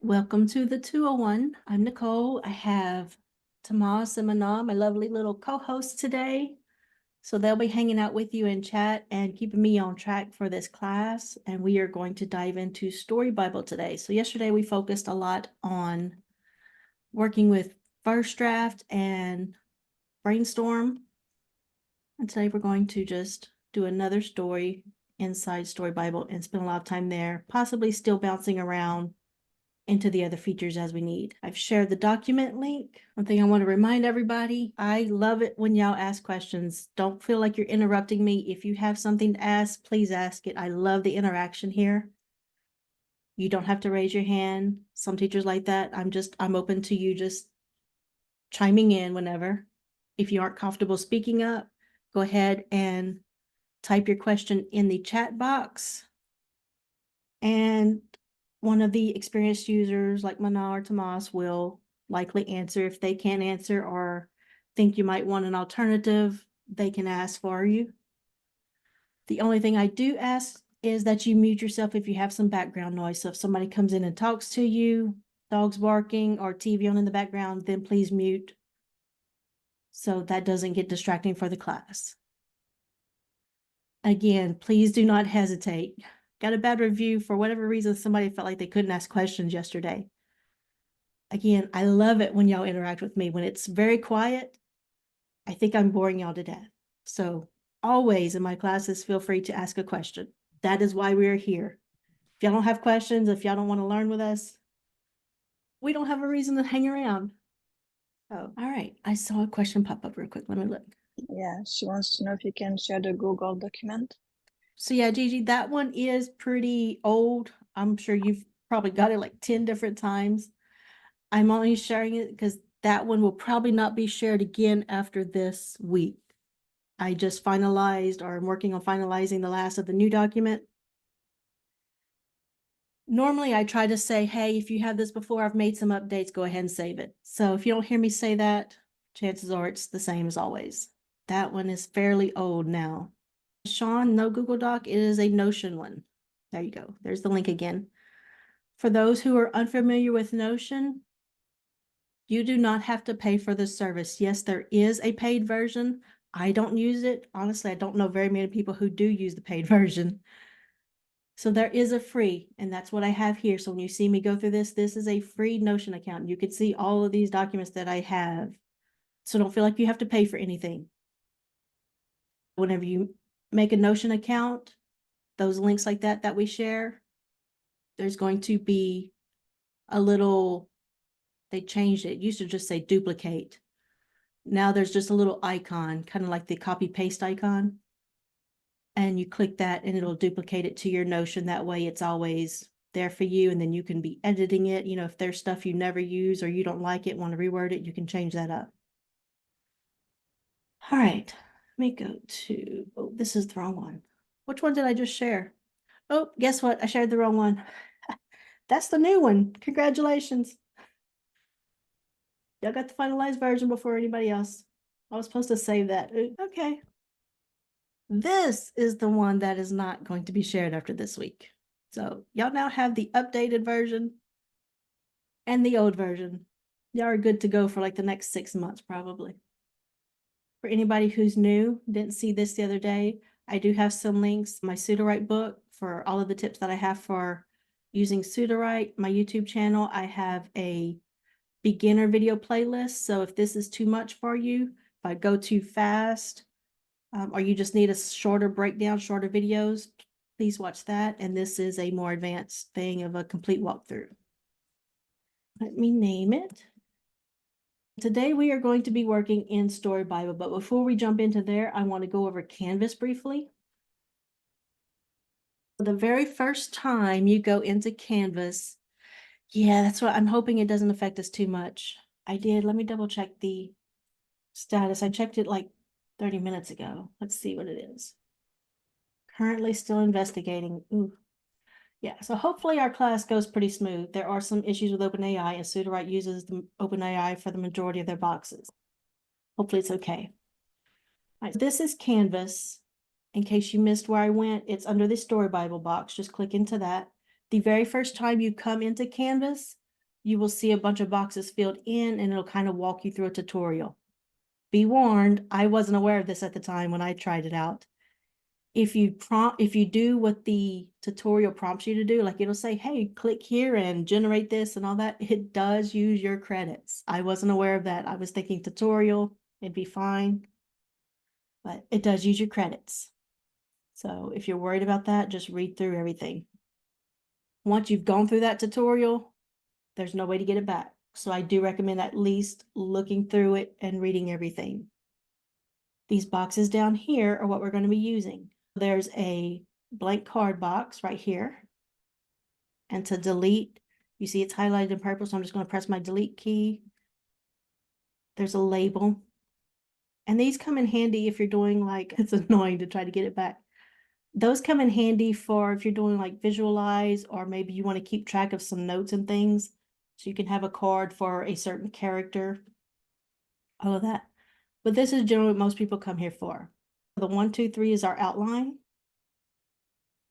Welcome to the 201. I'm Nicole. I have Tomas and Mana, my lovely little co-hosts today. So they'll be hanging out with you in chat and keeping me on track for this class. And we are going to dive into Story Bible today. So yesterday we focused a lot on working with first draft and brainstorm. And today we're going to just do another story inside Story Bible and spend a lot of time there, possibly still bouncing around into the other features as we need. I've shared the document link. One thing I want to remind everybody, I love it when y'all ask questions. Don't feel like you're interrupting me. If you have something to ask, please ask it. I love the interaction here. You don't have to raise your hand. Some teachers like that. I'm open to you just chiming in whenever. If you aren't comfortable speaking up, go ahead and type your question in the chat box. And one of the experienced users like Mana or Tomas will likely answer. If they can't answer or think you might want an alternative, they can ask for you. The only thing I do ask is that you mute yourself if you have some background noise. So if somebody comes in and talks to you, dogs barking or TV on in the background, then please mute so that doesn't get distracting for the class. Again, please do not hesitate. Got a bad review for whatever reason, somebody felt like they couldn't ask questions yesterday. Again, I love it when y'all interact with me. When it's very quiet, I think I'm boring y'all to death. So always in my classes, feel free to ask a question. That is why we're here. If y'all don't have questions, if y'all don't want to learn with us, we don't have a reason to hang around. Oh, all right. I saw a question pop up real quick. Let me look. Yeah, she wants to know if you can share the Google document. So yeah, Gigi, that one is pretty old. I'm sure you've probably got it like 10 different times. I'm only sharing it because that one will probably not be shared again after this week. I just finalized or I'm working on finalizing the last of the new document. Normally I try to say, hey, if you have this before, I've made some updates, go ahead and save it. So if you don't hear me say that, chances are it's the same as always. That one is fairly old now. Sean, no Google Doc, it is a Notion one. There you go. There's the link again. For those who are unfamiliar with Notion, you do not have to pay for this service. Yes, there is a paid version. I don't use it. Honestly, I don't know very many people who do use the paid version. So there is a free, and that's what I have here. So when you see me go through this, this is a free Notion account. You can see all of these documents that I have. So don't feel like you have to pay for anything. Whenever you make a Notion account, those links like that we share, there's going to be a little, they changed it. It used to just say duplicate. Now there's just a little icon, kind of like the copy paste icon. And you click that and it'll duplicate it to your Notion. That way it's always there for you. And then you can be editing it. You know, if there's stuff you never use or you don't like it, want to reword it, you can change that up. All right, let me go to, oh, this is the wrong one. Which one did I just share? Oh, guess what? I shared the wrong one. That's the new one. Congratulations. Y'all got the finalized version before anybody else. I was supposed to save that. Okay. This is the one that is not going to be shared after this week. So y'all now have the updated version and the old version. Y'all are good to go for like the next 6 months, probably. For anybody who's new, didn't see this the other day, I do have some links, my Sudowrite book for all of the tips that I have for using Sudowrite, my YouTube channel. I have a beginner video playlist. So if this is too much for you, if I go too fast, or you just need a shorter breakdown, shorter videos, please watch that. And this is a more advanced thing of a complete walkthrough. Let me name it. Today we are going to be working in Story Bible, but before we jump into there, I want to go over Canvas briefly. The very first time you go into Canvas, yeah, that's what I'm hoping it doesn't affect us too much. I did, let me double check the status. I checked it like 30 minutes ago. Let's see what it is. Currently still investigating. Ooh. Yeah, so hopefully our class goes pretty smooth. There are some issues with OpenAI, and Sudowrite uses the OpenAI for the majority of their boxes. Hopefully it's okay. All right, this is Canvas. In case you missed where I went, it's under the Story Bible box. Just click into that. The very first time you come into Canvas, you will see a bunch of boxes filled in and it'll kind of walk you through a tutorial. Be warned, I wasn't aware of this at the time when I tried it out. If you do what the tutorial prompts you to do, like it'll say, hey, click here and generate this and all that, it does use your credits. I wasn't aware of that. I was thinking tutorial, it'd be fine, but it does use your credits. So if you're worried about that, just read through everything. Once you've gone through that tutorial, there's no way to get it back. So I do recommend at least looking through it and reading everything. These boxes down here are what we're going to be using. There's a blank card box right here. And to delete, you see it's highlighted in purple, so I'm just going to press my delete key. There's a label. And these come in handy if you're doing like, it's annoying to try to get it back. Those come in handy for if you're doing like visualize, or maybe you want to keep track of some notes and things. So you can have a card for a certain character, all of that. But this is generally what most people come here for. The 1, 2, 3 is our outline.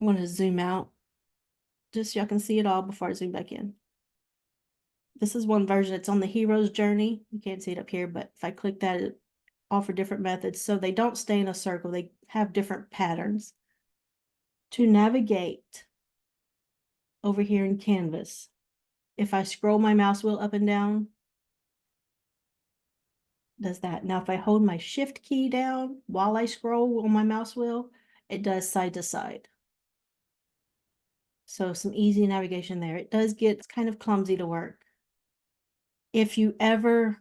I'm going to zoom out just so y'all can see it all before I zoom back in. This is one version. It's on the hero's journey. You can't see it up here, but if I click that, it offers different methods. So they don't stay in a circle. They have different patterns. To navigate over here in Canvas, if I scroll my mouse wheel up and down, does that. Now, if I hold my shift key down while I scroll on my mouse wheel, it does side to side. So some easy navigation there. It does get kind of clumsy to work. If you ever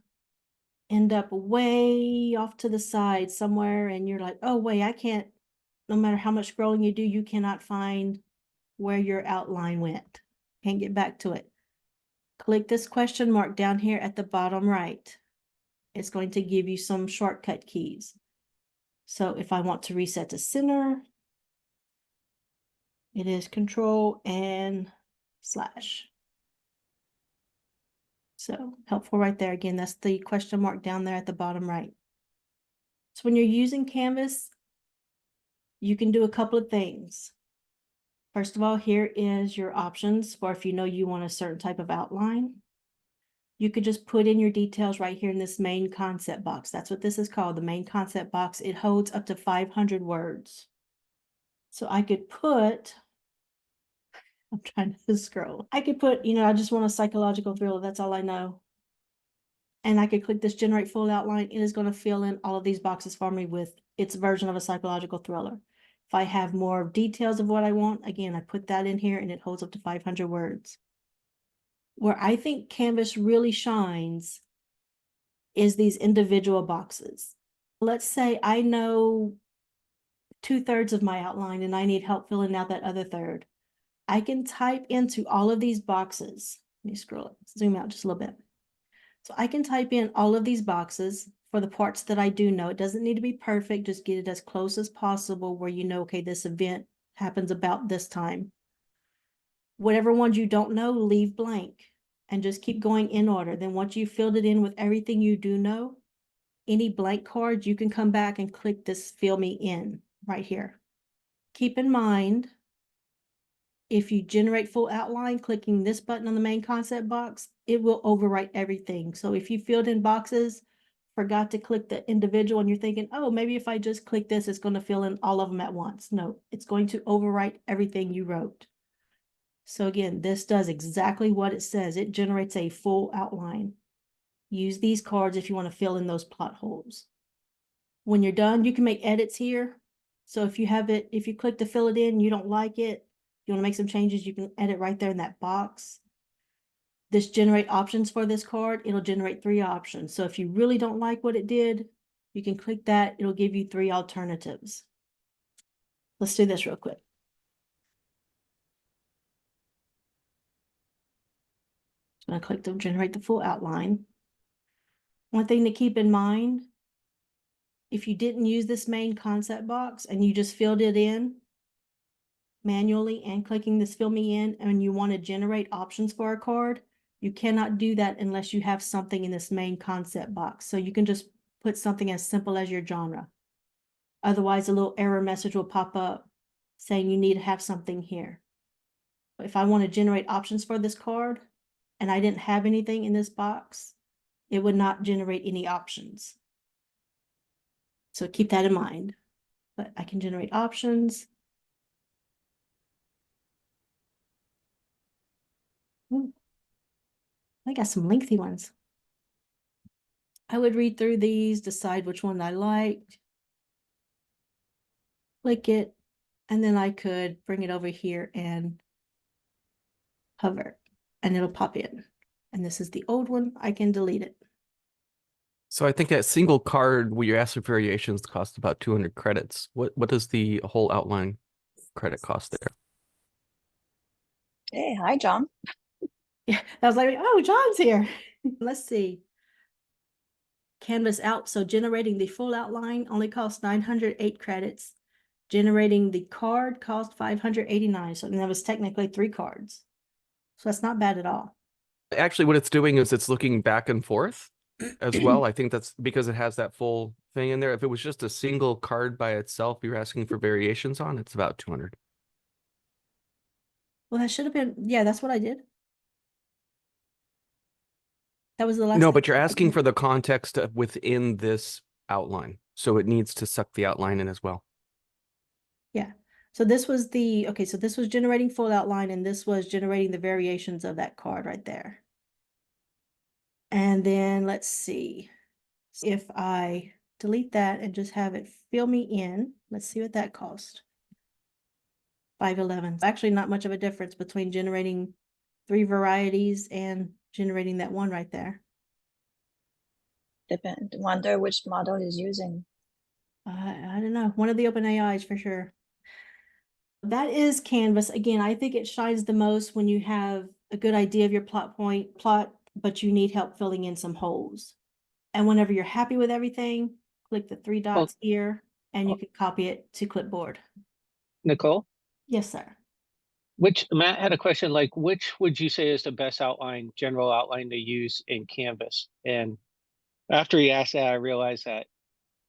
end up way off to the side somewhere and you're like, oh, wait, I can't, no matter how much scrolling you do, you cannot find where your outline went. Can't get back to it. Click this question mark down here at the bottom right. It's going to give you some shortcut keys. So if I want to reset to center, it is Control and slash. So helpful right there. Again, that's the question mark down there at the bottom right. So when you're using Canvas, you can do a couple of things. First of all, here is your options for if you know you want a certain type of outline. You could just put in your details right here in this main concept box. That's what this is called, the main concept box. It holds up to 500 words. So I could put, I'm trying to scroll. I could put, I just want a psychological thriller. That's all I know. And I could click this generate full outline. It is going to fill in all of these boxes for me with its version of a psychological thriller. If I have more details of what I want, again, I put that in here and it holds up to 500 words. Where I think Canvas really shines is these individual boxes. Let's say I know 2/3 of my outline and I need help filling out that other third. I can type into all of these boxes. Let me scroll it, zoom out just a little bit. So I can type in all of these boxes for the parts that I do know. It doesn't need to be perfect, just get it as close as possible where you know, okay, this event happens about this time. Whatever ones you don't know, leave blank and just keep going in order. Then once you've filled it in with everything you do know, any blank cards, you can come back and click this fill me in right here. Keep in mind, if you generate full outline, clicking this button on the main concept box, it will overwrite everything. So if you filled in boxes, forgot to click the individual and you're thinking, oh, maybe if I just click this, it's going to fill in all of them at once. No, it's going to overwrite everything you wrote. So again, this does exactly what it says. It generates a full outline. Use these cards if you want to fill in those plot holes. When you're done, you can make edits here. So if you have it, if you click to fill it in, you don't like it, you want to make some changes, you can edit right there in that box. This generate options for this card, it'll generate 3 options. So if you really don't like what it did, you can click that. It'll give you 3 alternatives. Let's do this real quick. I'm going to click to generate the full outline. One thing to keep in mind, if you didn't use this main concept box and you just filled it in manually and clicking this fill me in and you want to generate options for a card, you cannot do that unless you have something in this main concept box. So you can just put something as simple as your genre. Otherwise, a little error message will pop up saying you need to have something here. If I want to generate options for this card, and I didn't have anything in this box, it would not generate any options. So keep that in mind. But I can generate options. Ooh, I got some lengthy ones. I would read through these, decide which one I liked, click it, and then I could bring it over here and hover, and it'll pop in. And this is the old one. I can delete it. So I think that single card where you ask for variations costs about 200 credits. What does the whole outline credit cost there? Hey, hi, John. Yeah, I was like, oh, John's here. Let's see. Canvas out. So generating the full outline only costs 908 credits. Generating the card cost 589. So that was technically 3 cards. So that's not bad at all. Actually, what it's doing is it's looking back and forth as well. I think that's because it has that full thing in there. If it was just a single card by itself, you're asking for variations on, it's about 200. Well, that should have been, yeah, that's what I did. That was the last No, thing. but you're asking for the context within this outline. So it needs to suck the outline in as well. Yeah. So this was the, okay, so this was generating full outline and this was generating the variations of that card right there. And then let's see if I delete that and just have it fill me in. Let's see what that cost. 511. Actually, not much of a difference between generating 3 varieties and generating that one right there. Wonder which model is using. I don't know. One of the open AIs for sure. That is Canvas. Again, I think it shines the most when you have a good idea of your plot, but you need help filling in some holes. And whenever you're happy with everything, click the 3 dots here and you can copy it to clipboard. Nicole, Yes, sir. Matt had a question like, which would you say is the best outline, general outline to use in Canvas? And after he asked that, I realized that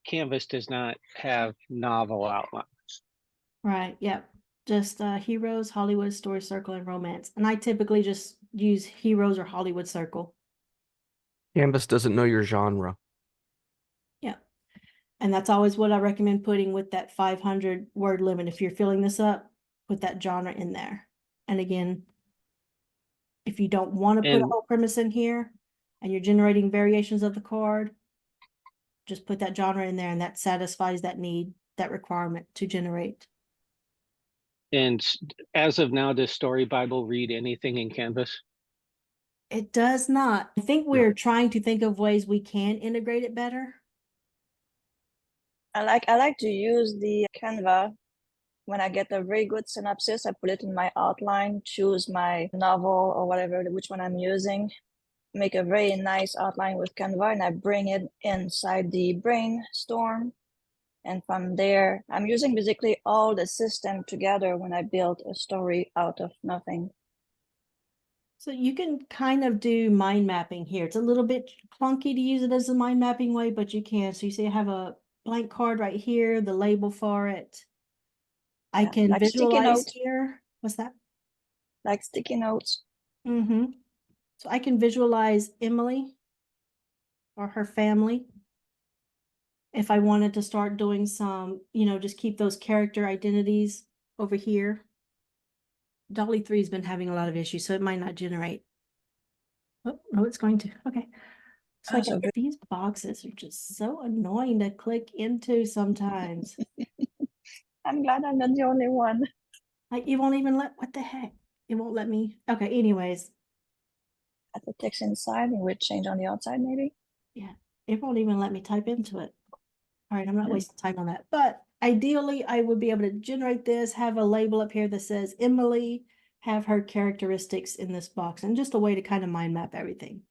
Canvas does not have novel outlines. Right. Yep. Just heroes, Hollywood, story circle, and romance. And I typically just use heroes or Hollywood circle. Canvas doesn't know your genre. Yeah. And that's always what I recommend putting with that 500 word limit. If you're filling this up, put that genre in there. And again, if you don't want to put a whole premise in here and you're generating variations of the card, just put that genre in there and that satisfies that need, that requirement to generate. And as of now, does Story Bible read anything in Canvas? It does not. I think we're trying to think of ways we can integrate it better. I like to use the Canva. When I get a very good synopsis, I put it in my outline, choose my novel or whatever, which one I'm using, make a very nice outline with Canva, and I bring it inside the brainstorm. And from there, I'm using basically all the system together when I build a story out of nothing. So you can kind of do mind mapping here. It's a little bit clunky to use it as a mind mapping way, but you can. So you see I have a blank card right here, the label for it. I can like visualize here. What's that? Like sticky notes. Mm-hmm. So I can visualize Emily or her family. If I wanted to start doing some, just keep those character identities over here. Dolly 3 has been having a lot of issues, so it might not generate. Oh, no, it's going to. Okay. So these boxes are just so annoying to click into sometimes. I'm glad I'm not the only one. Like, you won't even what the heck? It won't let me. Okay, anyways. At the text inside, and we change on the outside, maybe? Yeah, it won't even let me type into it. All right, I'm not wasting time on that. But ideally, I would be able to generate this, have a label up here that says Emily, have her characteristics in this box, and just a way to kind of mind map everything.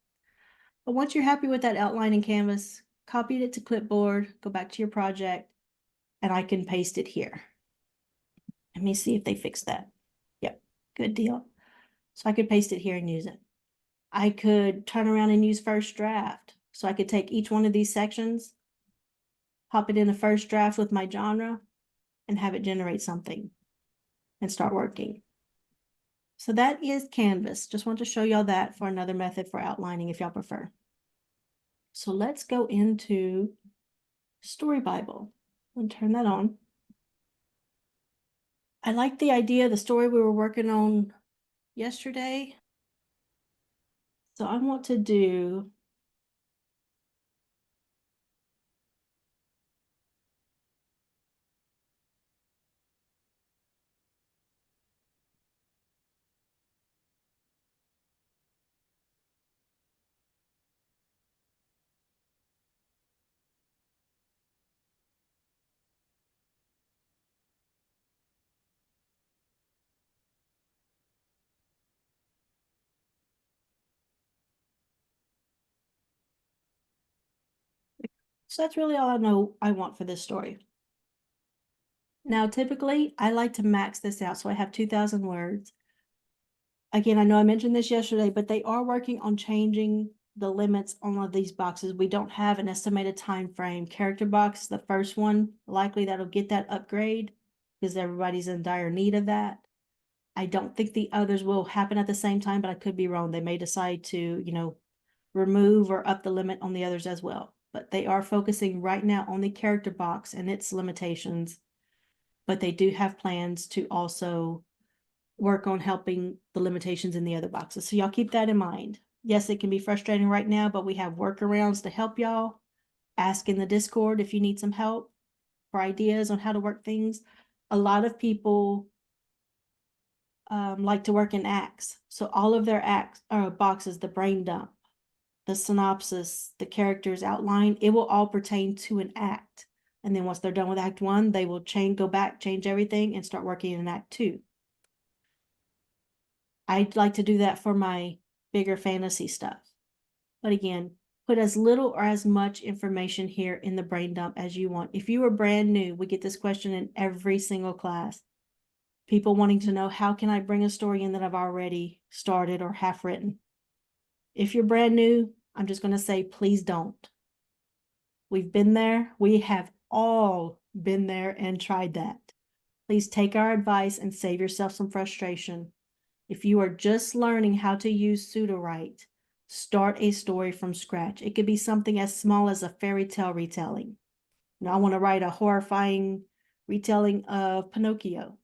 But once you're happy with that outline in Canvas, copy it to clipboard, go back to your project, and I can paste it here. Let me see if they fixed that. Yep, good deal. So I could paste it here and use it. I could turn around and use first draft. So I could take each one of these sections, pop it in a first draft with my genre, and have it generate something and start working. So that is Canvas. Just want to show y'all that for another method for outlining if y'all prefer. So let's go into Story Bible and turn that on. I like the idea of the story we were working on yesterday. So I want to do so that's really all I know I want for this story. Now, typically, I like to max this out, so I have 2,000 words. Again, I know I mentioned this yesterday, but they are working on changing the limits on one of these boxes. We don't have an estimated time frame. Character box, the first one, likely that'll get that upgrade because everybody's in dire need of that. I don't think the others will happen at the same time, but I could be wrong. They may decide to, remove or up the limit on the others as well. But they are focusing right now on the character box and its limitations. But they do have plans to also work on helping the limitations in the other boxes. So y'all keep that in mind. Yes, it can be frustrating right now, but we have workarounds to help y'all. Ask in the Discord if you need some help for ideas on how to work things. A lot of people like to work in acts. So all of their acts boxes, the brain dump, the synopsis, the characters outline, it will all pertain to an act. And then once they're done with act 1, they will go back, change everything, and start working in act 2. I'd like to do that for my bigger fantasy stuff. But again, put as little or as much information here in the brain dump as you want. If you are brand new, we get this question in every single class. People wanting to know, how can I bring a story in that I've already started or half written? If you're brand new, I'm just going to say, please don't. We've been there. We have all been there and tried that. Please take our advice and save yourself some frustration. If you are just learning how to use Sudowrite, start a story from scratch. It could be something as small as a fairy tale retelling. Now, I want to write a horrifying retelling of Pinocchio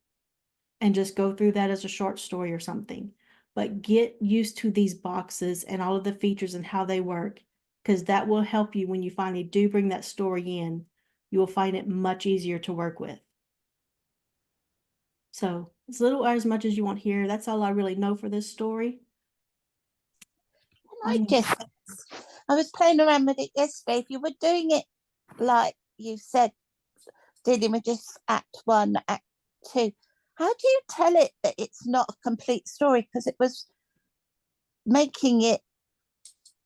and just go through that as a short story or something. But get used to these boxes and all of the features and how they work, because that will help you when you finally do bring that story in. You will find it much easier to work with. So it's little or as much as you want here. That's all I really know for this story. I was playing around with it yesterday. If you were doing it like you said, dealing with just act 1, act 2, how do you tell it that it's not a complete story? Because it was making it,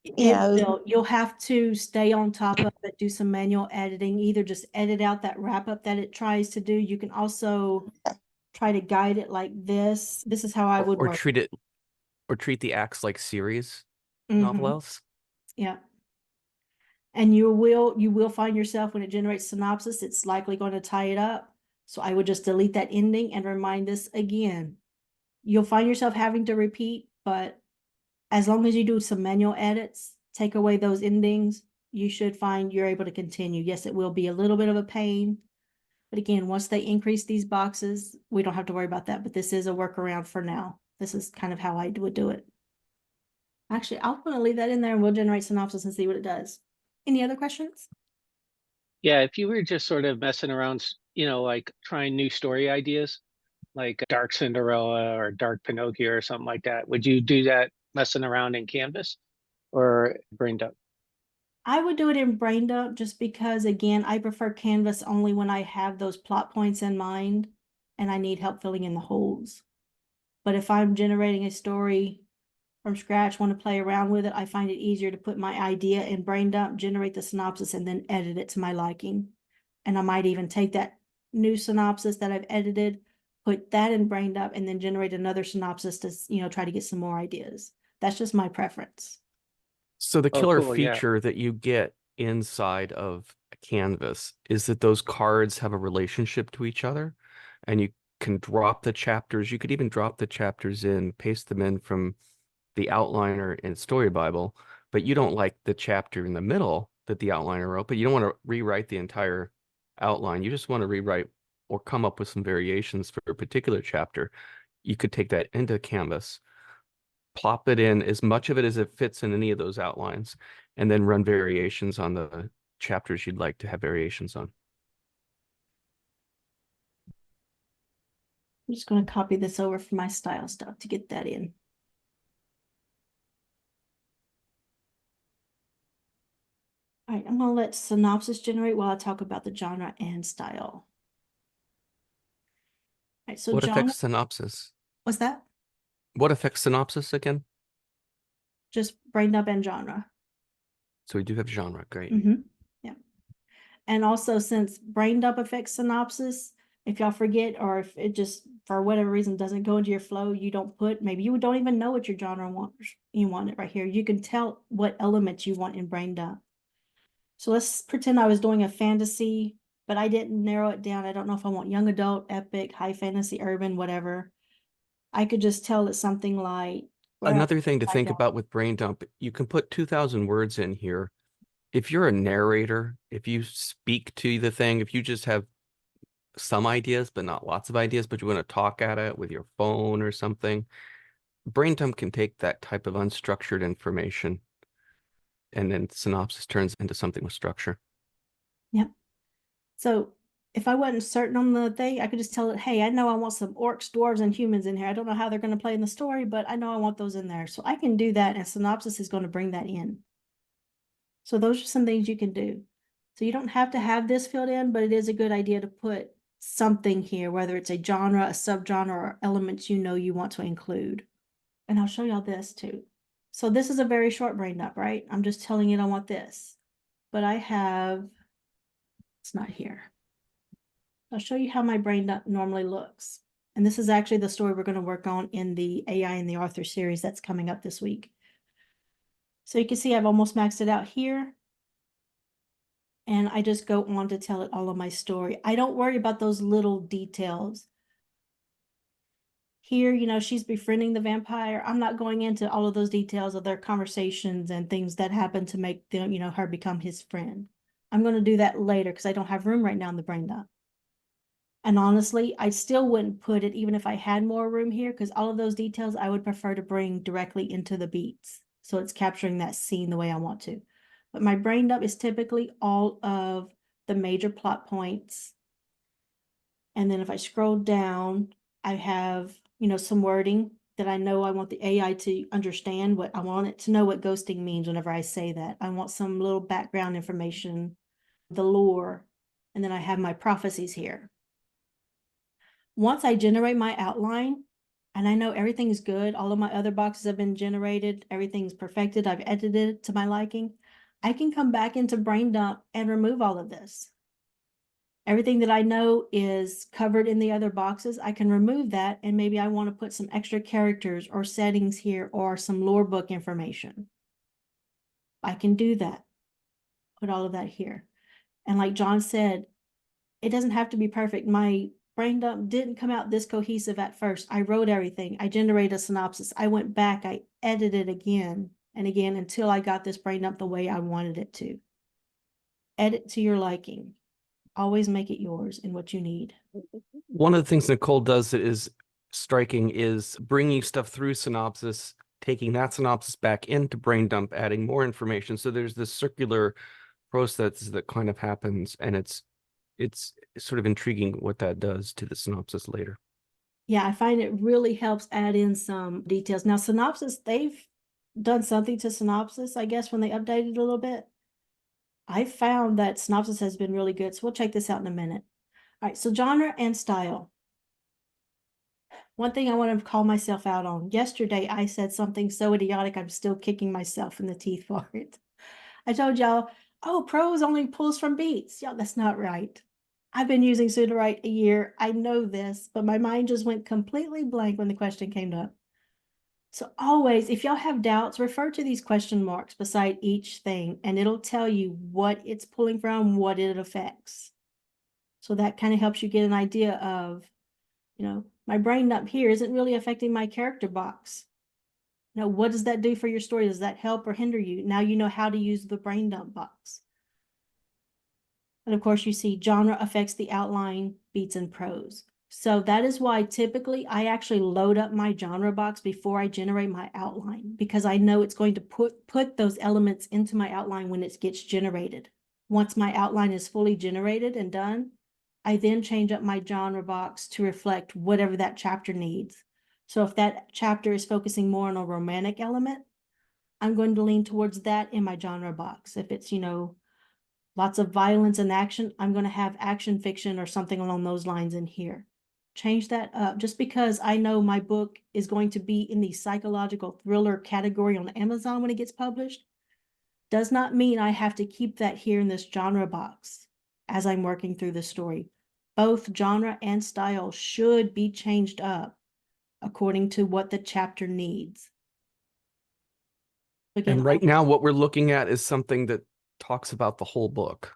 you'll have to stay on top of it, do some manual editing, either just edit out that wrap up that it tries to do. You can also try to guide it like this. This is how I would or work. treat the acts like series Mhm. novellas. Yeah. And you will find yourself when it generates synopsis, it's likely going to tie it up. So I would just delete that ending and remind this again. You'll find yourself having to repeat, but as long as you do some manual edits, take away those endings, you should find you're able to continue. Yes, it will be a little bit of a pain, but again, once they increase these boxes, we don't have to worry about that, but this is a workaround for now. This is kind of how I would do it. Actually, I'll want to leave that in there and we'll generate synopsis and see what it does. Any other questions? Yeah, if you were just sort of messing around, like trying new story ideas, like Dark Cinderella or Dark Pinocchio or something like that, would you do that messing around in Canvas or brain dump? I would do it in brain dump just because, again, I prefer Canvas only when I have those plot points in mind and I need help filling in the holes. But if I'm generating a story from scratch, want to play around with it, I find it easier to put my idea in brain dump, generate the synopsis, and then edit it to my liking. And I might even take that new synopsis that I've edited, put that in brain dump, and then generate another synopsis to, try to get some more ideas. That's just my preference. So the Oh, killer cool, yeah. feature that you get inside of a canvas is that those cards have a relationship to each other, and can drop the chapters. You could even drop the chapters in, paste them in from the outliner in Story Bible, but you don't like the chapter in the middle that the outliner wrote, but you don't want to rewrite the entire outline. You just want to rewrite or come up with some variations for a particular chapter. You could take that into Canvas, plop it in as much of it as it fits in any of those outlines, and then run variations on the chapters you'd like to have variations on. I'm just going to copy this over for my style stuff to get that in. All right, I'm going to let synopsis generate while I talk about the genre and style. All right, so What genre, affects synopsis? what's that? What affects synopsis again? Just brain dump and genre. So we do have genre, great. Yeah. And also, since brain dump affects synopsis, if y'all forget, or if it just for whatever reason doesn't go into your flow, you don't put, maybe you don't even know what your genre wants. You want it right here. You can tell what elements you want in brain dump. So let's pretend I was doing a fantasy, but I didn't narrow it down. I don't know if I want young adult, epic, high fantasy, urban, whatever. I could just tell it something like. Another thing to I think don't. about with brain dump, you can put 2,000 words in here. If you're a narrator, if you speak to the thing, if you just have some ideas, but not lots of ideas, but you want to talk at it with your phone or something, brain dump can take that type of unstructured information, and then synopsis turns into something with structure. Yep. So if I wasn't certain on the thing, I could just tell it, hey, I know I want some orcs, dwarves, and humans in here. I don't know how they're going to play in the story, but I know I want those in there. So I can do that, and synopsis is going to bring that in. So those are some things you can do. So you don't have to have this filled in, but it is a good idea to put something here, whether it's a genre, a subgenre, or elements you know you want to include. And I'll show y'all this too. So this is a very short brain dump, right? I'm just telling it I want this. But I have, it's not here. I'll show you how my brain dump normally looks. And this is actually the story we're going to work on in the AI and the Author series that's coming up this week. So you can see I've almost maxed it out here. And I just go on to tell it all of my story. I don't worry about those little details. Here, you know, she's befriending the vampire. I'm not going into all of those details of their conversations and things that happen to make them, you know, her become his friend. I'm going to do that later because I don't have room right now in the brain dump. And honestly, I still wouldn't put it even if I had more room here, because all of those details I would prefer to bring directly into the beats. So it's capturing that scene the way I want to. But my brain dump is typically all of the major plot points. And then if I scroll down, I have, you know, some wording that I know I want the AI to understand what I want it to know what ghosting means whenever I say that. I want some little background information, the lore, and then I have my prophecies here. Once I generate my outline and I know everything's good, all of my other boxes have been generated, everything's perfected, I've edited it to my liking, I can come back into brain dump and remove all of this. Everything that I know is covered in the other boxes, I can remove that, and maybe I want to put some extra characters or settings here or some lore book information. I can do that. Put all of that here. And like John said, it doesn't have to be perfect. My brain dump didn't come out this cohesive at first. I wrote everything. I generated a synopsis. I went back. I edited again and again until I got this brain dump the way I wanted it to. Edit to your liking. Always make it yours and what you need. One of the things Nicole does that is striking is bringing stuff through synopsis, taking that synopsis back into brain dump, adding more information. So there's this circular process that kind of happens, and it's sort of intriguing what that does to the synopsis later. Yeah, I find it really helps add in some details. Now, synopsis, they've done something to synopsis, I guess, when they updated it a little bit. I found that synopsis has been really good. So we'll check this out in a minute. All right, so genre and style. One thing I want to call myself out on. Yesterday, I said something so idiotic, I'm still kicking myself in the teeth for it. I told y'all, oh, prose only pulls from beats. Y'all, that's not right. I've been using Sudowrite a year. I know this, but my mind just went completely blank when the question came up. So always, if y'all have doubts, refer to these question marks beside each thing, and it'll tell you what it's pulling from, what it affects. So that kind of helps you get an idea of, You know, my brain dump here isn't really affecting my character box. Now, what does that do for your story? Does that help or hinder you? Now you know how to use the brain dump box. And of course, you see genre affects the outline, beats, and prose. So that is why typically I actually load up my genre box before I generate my outline, because I know it's going to put those elements into my outline when it gets generated. Once my outline is fully generated and done, I then change up my genre box to reflect whatever that chapter needs. So if that chapter is focusing more on a romantic element, I'm going to lean towards that in my genre box. If it's, you know, lots of violence and action, I'm going to have action fiction or something along those lines in here. Change that up. Just because I know my book is going to be in the psychological thriller category on Amazon when it gets published, does not mean I have to keep that here in this genre box as I'm working through the story. Both genre and style should be changed up according to what the chapter needs. Again, And right now, what we're looking at is something that talks about the whole book.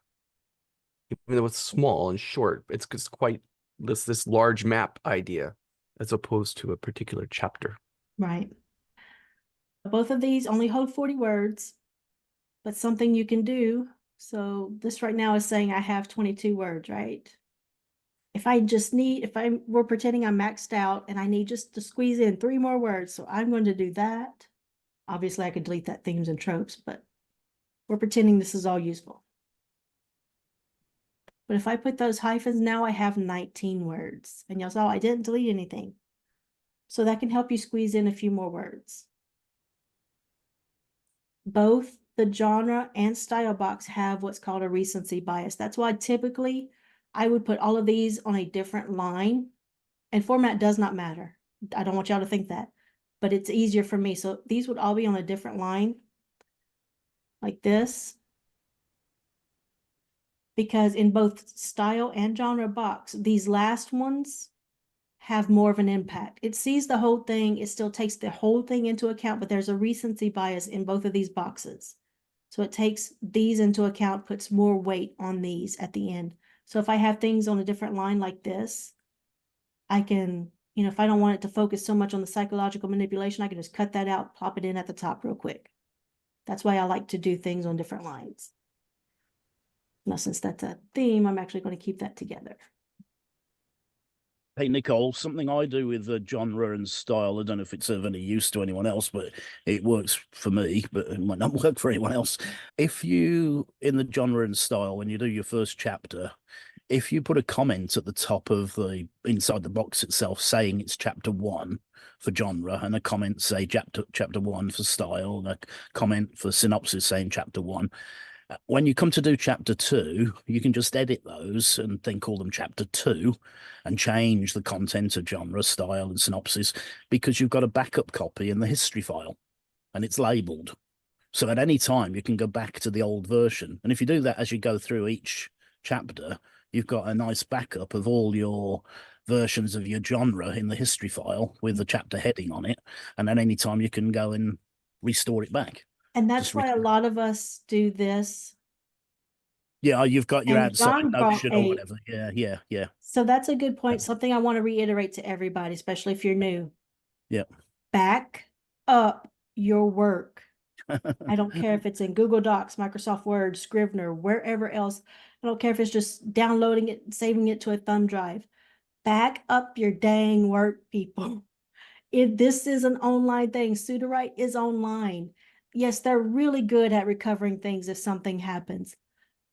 Even though it's small and short, it's quite this large map idea as opposed to a particular chapter. right. Both of these only hold 40 words, but something you can do. So this right now is saying I have 22 words, right? If we're pretending I'm maxed out and I need just to squeeze in 3 more words, so I'm going to do that. Obviously I could delete that themes and tropes, but we're pretending this is all useful. But if I put those hyphens, now I have 19 words. And y'all saw I didn't delete anything. So that can help you squeeze in a few more words. Both the genre and style box have what's called a recency bias. That's why typically I would put all of these on a different line, and format does not matter. I don't want y'all to think that, but it's easier for me. So these would all be on a different line like this, because in both style and genre box, these last ones have more of an impact. It sees the whole thing, it still takes the whole thing into account, but there's a recency bias in both of these boxes. So it takes these into account, puts more weight on these at the end. So if I have things on a different line like this, I can, you know, if I don't want it to focus so much on the psychological manipulation, I can just cut that out, plop it in at the top real quick. That's why I like to do things on different lines. Now, since that's a theme, I'm actually going to keep that together. Hey, Nicole, something I do with the genre and style, I don't know if it's of any use to anyone else, but it works for me, but it might not work for anyone else. If you, in the genre and style, when you do your first chapter, if you put a comment at the top of the, inside the box itself, saying it's chapter 1 for genre, and a comment say chapter 1 for style, and a comment for synopsis saying chapter 1, when you come to do chapter 2, you can just edit those and then call them chapter 2 and change the content of genre, style, and synopsis, because you've got a backup copy in the history file and it's labeled. So at any time you can go back to the old version. And if you do that as you go through each chapter, you've got a nice backup of all your versions of your genre in the history file with the chapter heading on it. And at any time you can go and restore it back. And that's why a lot of us do this. Yeah, you've got your And outside John brought notion or whatever. Yeah. So that's a good point. Something I want to reiterate to everybody, especially if you're new. Yeah. Back up your work. I don't care if it's in Google Docs, Microsoft Word, Scrivener, wherever else. I don't care if it's just downloading it, saving it to a thumb drive. Back up your dang work, people. If this is an online thing, Sudowrite is online. Yes, they're really good at recovering things if something happens,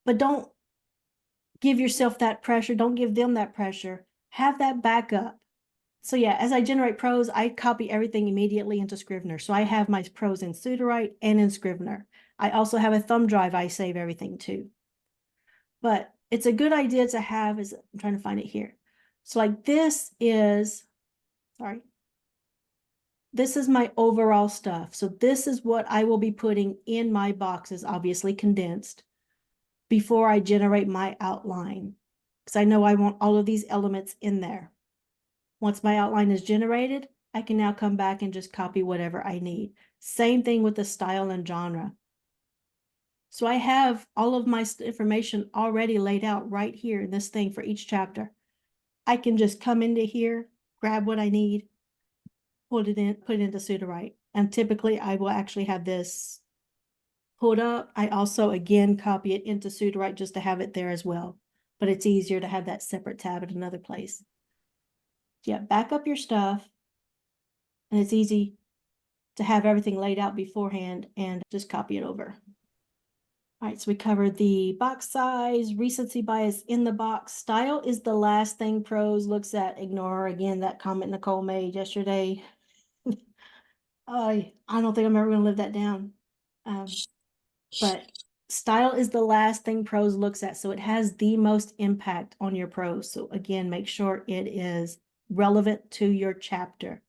but don't give yourself that pressure. Don't give them that pressure. Have that backup. So yeah, as I generate prose, I copy everything immediately into Scrivener. So I have my prose in Sudowrite and in Scrivener. I also have a thumb drive I save everything to. But it's a good idea to have, I'm trying to find it here. So like this is my overall stuff. So this is what I will be putting in my boxes, obviously condensed, before I generate my outline. Because I know I want all of these elements in there. Once my outline is generated, I can now come back and just copy whatever I need. Same thing with the style and genre. So I have all of my information already laid out right here in this thing for each chapter. I can just come into here, grab what I need, put it into Sudowrite. And typically I will actually have this pulled up. I also, again, copy it into Sudowrite just to have it there as well. But it's easier to have that separate tab at another place. Yeah, back up your stuff. And it's easy to have everything laid out beforehand and just copy it over. All right, so we covered the box size, recency bias in the box. Style is the last thing pros looks at. Ignore, again, that comment Nicole made yesterday. I don't think I'm ever going to live that down. But style is the last thing pros looks at. So it has the most impact on your pros. So again, make sure it is relevant to your chapter.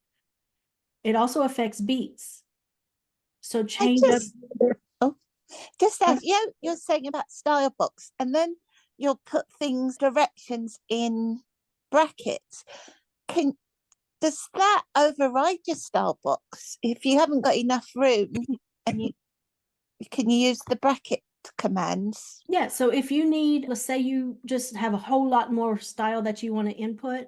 It also affects beats. So change up. Just as you're saying about style box, and then you'll put things, directions in brackets. Does that override your style box if you haven't got enough room and can you use the bracket commands? Yeah, so if you need, let's say you just have a whole lot more style that you want to input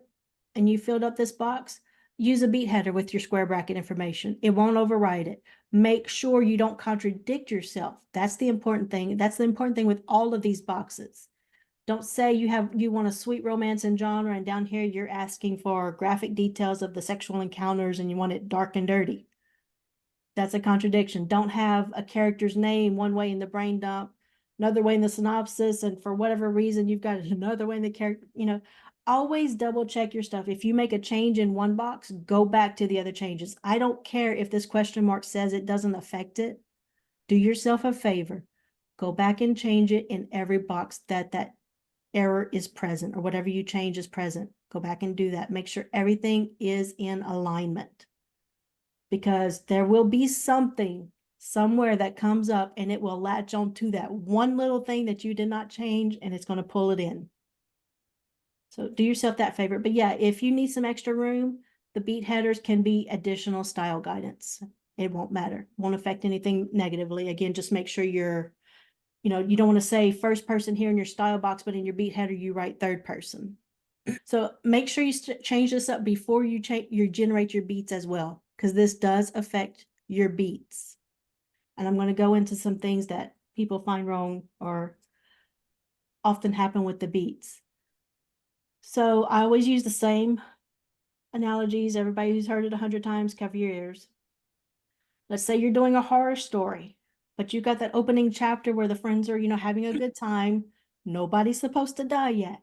and you filled up this box, use a beat header with your square bracket information. It won't override it. Make sure you don't contradict yourself. That's the important thing. That's the important thing with all of these boxes. Don't say you want a sweet romance and genre, and down here you're asking for graphic details of the sexual encounters and you want it dark and dirty. That's a contradiction. Don't have a character's name one way in the brain dump, another way in the synopsis, and for whatever reason you've got another way in the character. Always double check your stuff. If you make a change in one box, go back to the other changes. I don't care if this question mark says it doesn't affect it. Do yourself a favor. Go back and change it in every box that error is present, or whatever you change is present. Go back and do that. Make sure everything is in alignment, because there will be something somewhere that comes up and it will latch on to that one little thing that you did not change, and it's going to pull it in. So do yourself that favor. But yeah, if you need some extra room, the beat headers can be additional style guidance. It won't matter. Won't affect anything negatively. Again, just make sure you're, you don't want to say first person here in your style box, but in your beat header, you write third person. So make sure you change this up before you generate your beats as well, because this does affect your beats. And I'm going to go into some things that people find wrong or often happen with the beats. So I always use the same analogies. Everybody who's heard it 100 times, cover your ears. Let's say you're doing a horror story, but you got that opening chapter where the friends are, having a good time. Nobody's supposed to die yet.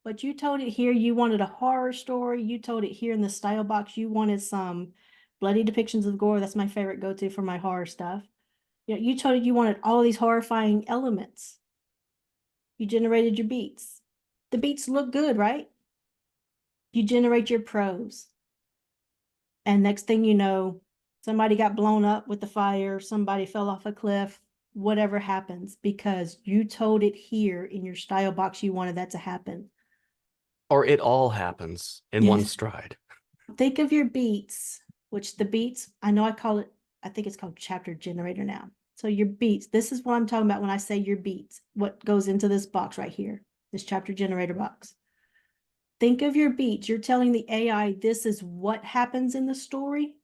But you told it here you wanted a horror story. You told it here in the style box you wanted some bloody depictions of gore. That's my favorite go-to for my horror stuff. You told it you wanted all these horrifying elements. You generated your beats. The beats look good, right? You generate your prose. And next thing you know, somebody got blown up with the fire, somebody fell off a cliff, whatever happens, because you told it here in your style box you wanted that to happen. Or it all happens in one stride. Think of your beats, which the beats, I think it's called chapter generator now. So your beats, this is what I'm talking about when I say your beats, what goes into this box right here, this chapter generator box. Think of your beats. You're telling the AI, this is what happens in the story.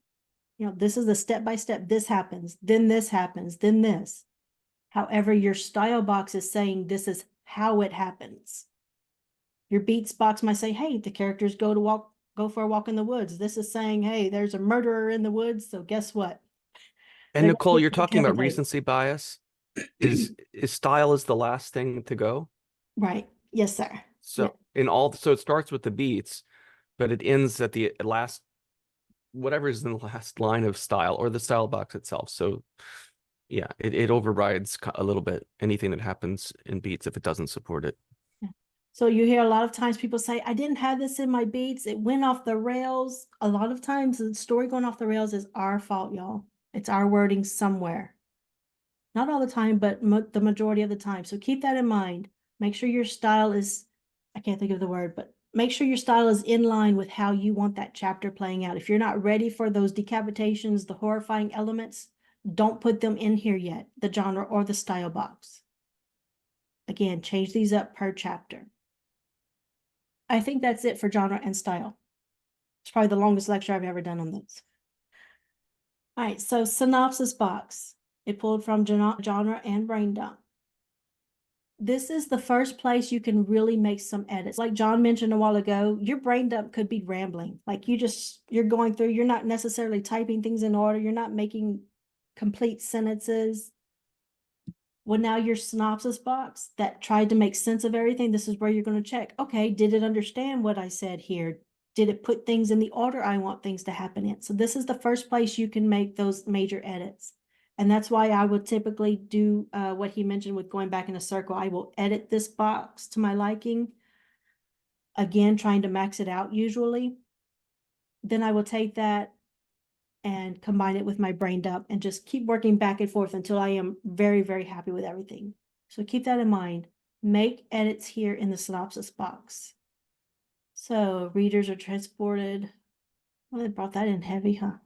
This is the step-by-step, this happens, then this happens, then this. However, your style box is saying this is how it happens. Your beats box might say, hey, the characters go for a walk in the woods. This is saying, hey, there's a murderer in the woods. So guess what? And Nicole, you're talking about recency bias. Is style is the last thing to go? Right. Yes, sir. So so it starts with the beats, but it ends at the last, whatever is in the last line of style or the style box itself. So yeah, it overrides a little bit anything that happens in beats if it doesn't support it. So you hear a lot of times people say, I didn't have this in my beats. It went off the rails. A lot of times the story going off the rails is our fault, y'all. It's our wording somewhere. Not all the time, but the majority of the time. So keep that in mind. Make sure your style is, I can't think of the word, but make sure your style is in line with how you want that chapter playing out. If you're not ready for those decapitations, the horrifying elements, don't put them in here yet, the genre or the style box. Again, change these up per chapter. I think that's it for genre and style. It's probably the longest lecture I've ever done on this. All right, so synopsis box. It pulled from genre and brain dump. This is the first place you can really make some edits. Like John mentioned a while ago, your brain dump could be rambling. Like you're going through, you're not necessarily typing things in order. You're not making complete sentences. Well, now your synopsis box that tried to make sense of everything, this is where you're going to check. Okay, did it understand what I said here? Did it put things in the order I want things to happen in? So this is the first place you can make those major edits. And that's why I would typically do what he mentioned with going back in a circle. I will edit this box to my liking. Again, trying to max it out usually. Then I will take that and combine it with my brain dump and just keep working back and forth until I am very, very happy with everything. So keep that in mind. Make edits here in the synopsis box. So readers are transported. Well, they brought that in heavy, huh?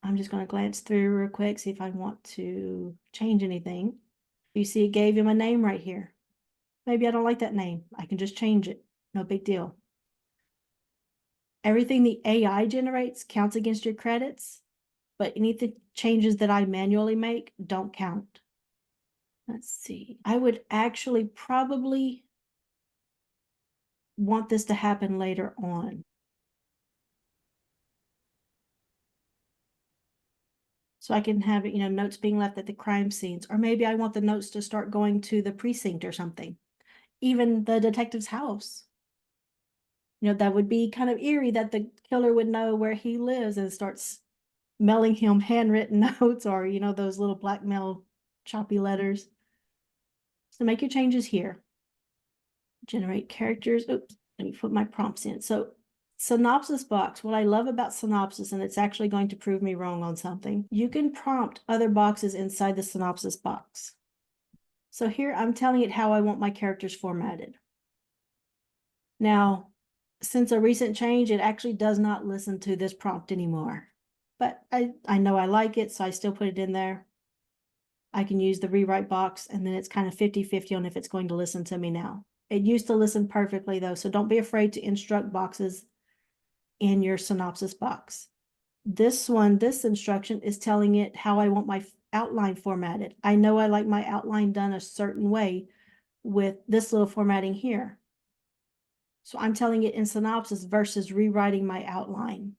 I'm just going to glance through real quick, see if I want to change anything. You see it gave him a name right here. Maybe I don't like that name. I can just change it. No big deal. Everything the AI generates counts against your credits, but anything changes that I manually make don't count. Let's see. I would actually probably want this to happen later on. So I can have it, notes being left at the crime scenes, or maybe I want the notes to start going to the precinct or something. Even the detective's house. That would be kind of eerie that the killer would know where he lives and starts mailing him handwritten notes or, those little blackmail choppy letters. So make your changes here. Generate characters. Oops, let me put my prompts in. So synopsis box, what I love about synopsis, and it's actually going to prove me wrong on something, you can prompt other boxes inside the synopsis box. So here I'm telling it how I want my characters formatted. Now, since a recent change, it actually does not listen to this prompt anymore. But I know I like it, so I still put it in there. I can use the rewrite box, and then it's kind of 50-50 on if it's going to listen to me now. It used to listen perfectly, though, so don't be afraid to instruct boxes in your synopsis box. This instruction is telling it how I want my outline formatted. I know I like my outline done a certain way with this little formatting here. So I'm telling it in synopsis versus rewriting my outline.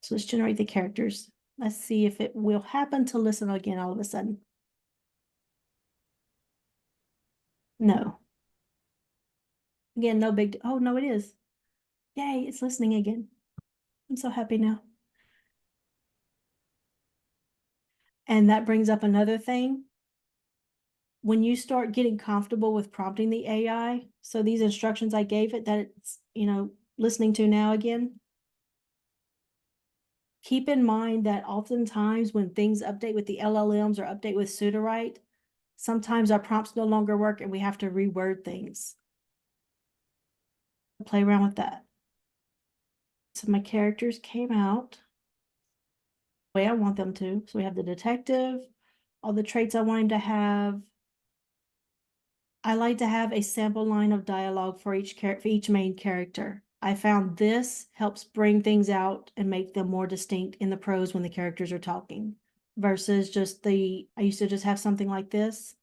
So let's generate the characters. Let's see if it will happen to listen again all of a sudden. No. Again, no big, oh no, it is. Yay, it's listening again. I'm so happy now. And that brings up another thing. When you start getting comfortable with prompting the AI, so these instructions I gave it that it's, listening to now again, keep in mind that oftentimes when things update with the LLMs or update with Sudowrite, sometimes our prompts no longer work and we have to reword things. Play around with that. So my characters came out the way I want them to. So we have the detective, all the traits I want him to have. I like to have a sample line of dialogue for each main character. I found this helps bring things out and make them more distinct in the prose when the characters are talking versus just I used to just have something like this.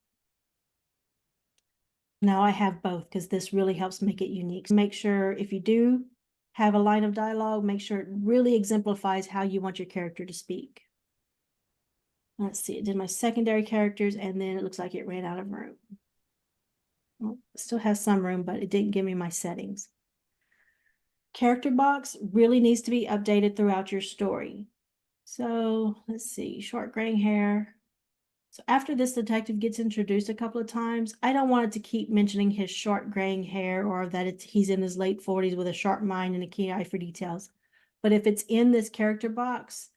Now I have both because this really helps make it unique. Make sure if you do have a line of dialogue, make sure it really exemplifies how you want your character to speak. Let's see, it did my secondary characters and then it looks like it ran out of room. Well, it still has some room, but it didn't give me my settings. Character box really needs to be updated throughout your story. So let's see, short graying hair. So after this detective gets introduced a couple of times, I don't want it to keep mentioning his short graying hair or that he's in his late 40s with a sharp mind and a keen eye for details. But if it's in this character box,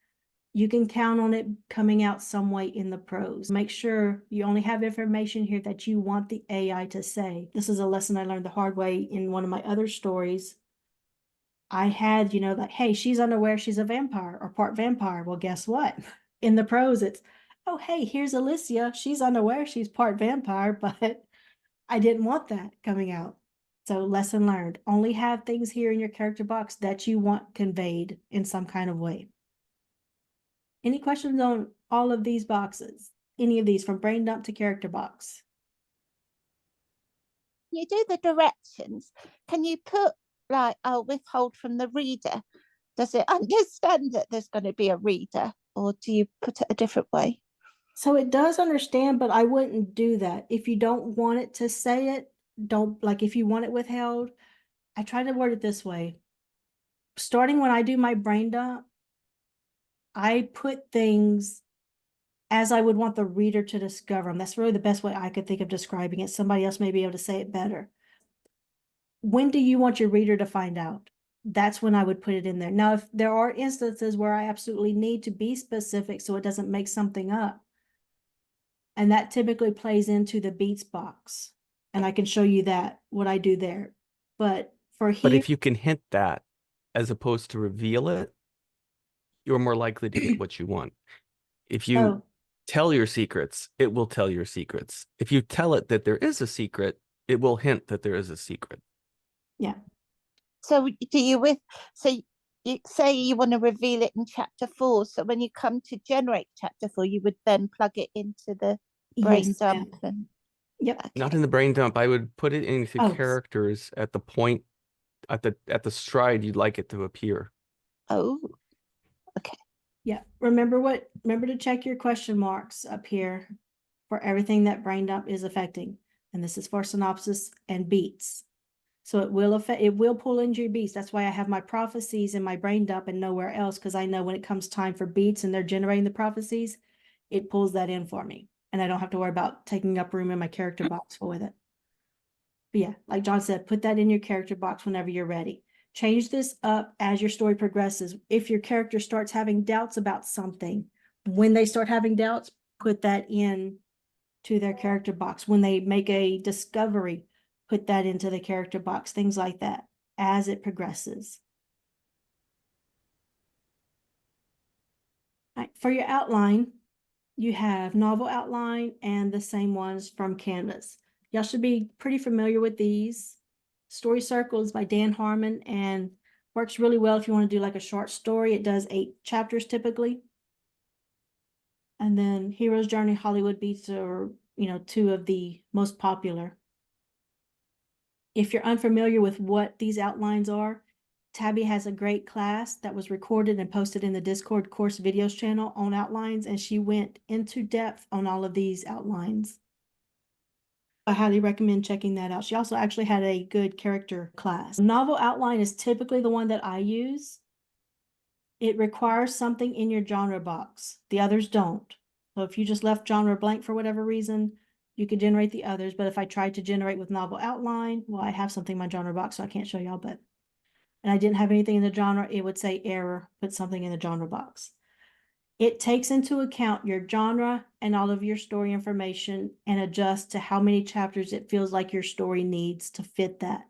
you can count on it coming out some way in the prose. Make sure you only have information here that you want the AI to say. This is a lesson I learned the hard way in one of my other stories. I had, like, hey, she's unaware she's a vampire or part vampire. Well, guess what? In the prose, it's, oh, hey, here's Alicia. She's unaware she's part vampire, but I didn't want that coming out. So lesson learned, only have things here in your character box that you want conveyed in some kind of way. Any questions on all of these boxes? Any of these from brain dump to character box? You do the directions. Can you put like, I'll withhold from the reader? Does it understand that there's going to be a reader, or do you put it a different way? So it does understand, but I wouldn't do that. If you don't want it to say it, don't, like if you want it withheld, I try to word it this way. Starting when I do my brain dump, I put things as I would want the reader to discover them. That's really the best way I could think of describing it. Somebody else may be able to say it better. When do you want your reader to find out? That's when I would put it in there. Now, if there are instances where I absolutely need to be specific so it doesn't make something up, and that typically plays into the beats box, and I can show you that, what I do there. But for But here, if you can hint that as opposed to reveal it, you're more likely to get what you want. If you oh, tell your secrets, it will tell your secrets. If you tell it that there is a secret, it will hint that there is a secret. yeah. So do you so you say you want to reveal it in chapter 4. So when you come to generate chapter 4, you would then plug it into the brain Yes, dump. ma'am. And Yep. Not in the brain dump. I would put it into Oh. characters at the point at the stride you'd like it to appear. oh, Yeah, remember to check your question marks up here for everything that brain dump is affecting. And this is for synopsis and beats. So it will pull into your beats. That's why I have my prophecies in my brain dump and nowhere else, because I know when it comes time for beats and they're generating the prophecies, it pulls that in for me. And I don't have to worry about taking up room in my character box with it. But yeah, like John said, put that in your character box whenever you're ready. Change this up as your story progresses. If your character starts having doubts about something, when they start having doubts, put that in to their character box. When they make a discovery, put that into the character box, things like that as it progresses. All right, for your outline, you have novel outline and the same ones from Canvas. Y'all should be pretty familiar with these. Story Circles by Dan Harmon, and works really well if you want to do like a short story. It does 8 chapters typically. And then Hero's Journey, Hollywood Beats are, 2 of the most popular. If you're unfamiliar with what these outlines are, Tabby has a great class that was recorded and posted in the Discord course videos channel on outlines, and she went into depth on all of these outlines. I highly recommend checking that out. She also actually had a good character class. Novel outline is typically the one that I use. It requires something in your genre box. The others don't. So if you just left genre blank for whatever reason, you could generate the others. But if I tried to generate with novel outline, well, I have something in my genre box, so I can't show y'all, but, and I didn't have anything in the genre, it would say error, put something in the genre box. It takes into account your genre and all of your story information and adjusts to how many chapters it feels like your story needs to fit that.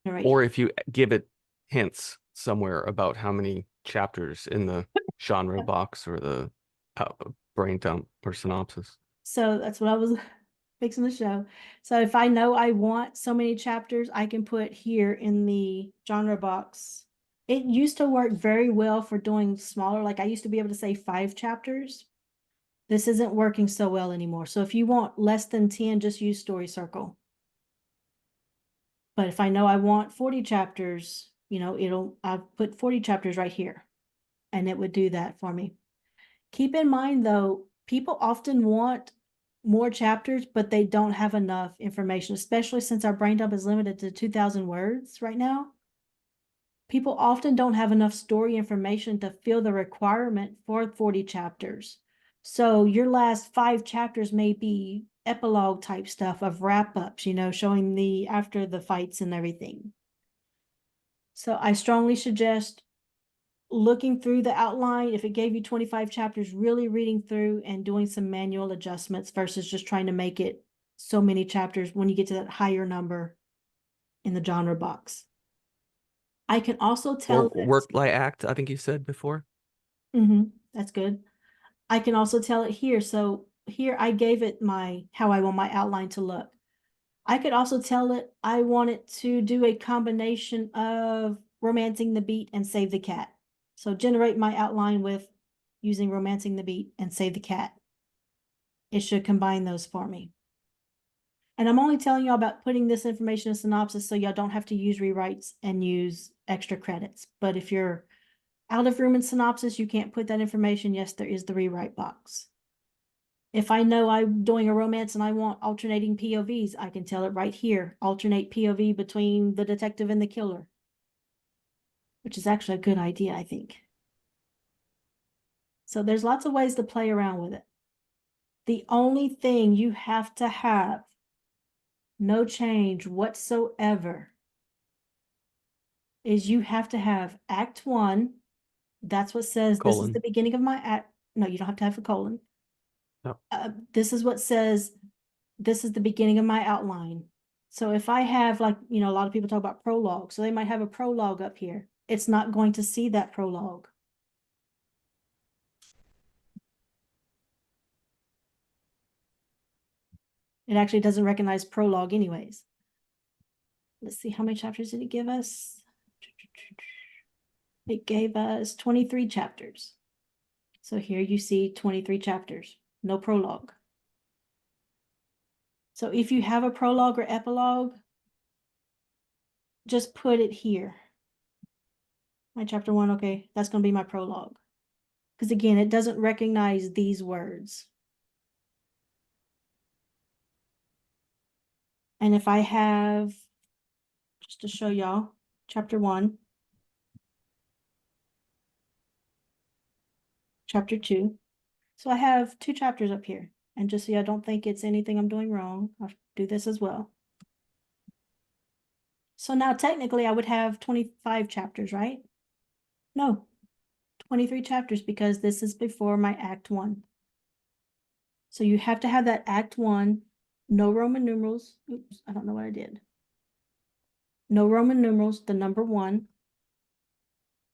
Or if you give it hints somewhere about how many chapters in the genre box or the brain dump or synopsis. So that's what I was fixing the show. So if I know I want so many chapters, I can put here in the genre box. It used to work very well for doing smaller, like I used to be able to say 5 chapters. This isn't working so well anymore. So if you want less than 10, just use Story Circle. But if I know I want 40 chapters, I've put 40 chapters right here, and it would do that for me. Keep in mind though, people often want more chapters, but they don't have enough information, especially since our brain dump is limited to 2,000 words right now. People often don't have enough story information to fill the requirement for 40 chapters. So your last 5 chapters may be epilogue type stuff of wrap-ups, showing the after the fights and everything. So I strongly suggest looking through the outline. If it gave you 25 chapters, really reading through and doing some manual adjustments versus just trying to make it so many chapters when you get to that higher number in the genre box. I can also tell Or work by act, I think you said before. That's good. I can also tell it here. So here I gave it how I want my outline to look. I could also tell it I want it to do a combination of romancing the beat and save the cat. So generate my outline with using romancing the beat and save the cat. It should combine those for me. And I'm only telling y'all about putting this information in synopsis so y'all don't have to use rewrites and use extra credits. But if you're out of room in synopsis, you can't put that information. Yes, there is the rewrite box. If I know I'm doing a romance and I want alternating POVs, I can tell it right here, alternate POV between the detective and the killer, which is actually a good idea, I think. So there's lots of ways to play around with it. The only thing you have to have, no change whatsoever, is you have to have Act 1. That's what says this is Colon. the beginning of my act. No, you don't have to have a colon. No. This is what says this is the beginning of my outline. So if I have, like, a lot of people talk about prologue, so they might have a prologue up here. It's not going to see that prologue. It actually doesn't recognize prologue anyways. Let's see, how many chapters did it give us? It gave us 23 chapters. So here you see 23 chapters, no prologue. So if you have a prologue or epilogue, just put it here. My chapter 1, okay, that's going to be my prologue. Because again, it doesn't recognize these words. And if I have, just to show y'all, chapter 1, chapter 2. So I have 2 chapters up here. And just so I don't think it's anything I'm doing wrong, I'll do this as well. So now technically I would have 25 chapters, right? No, 23 chapters because this is before my Act 1. So you have to have that Act 1, no Roman numerals. Oops, I don't know what I did. No Roman numerals, the number 1.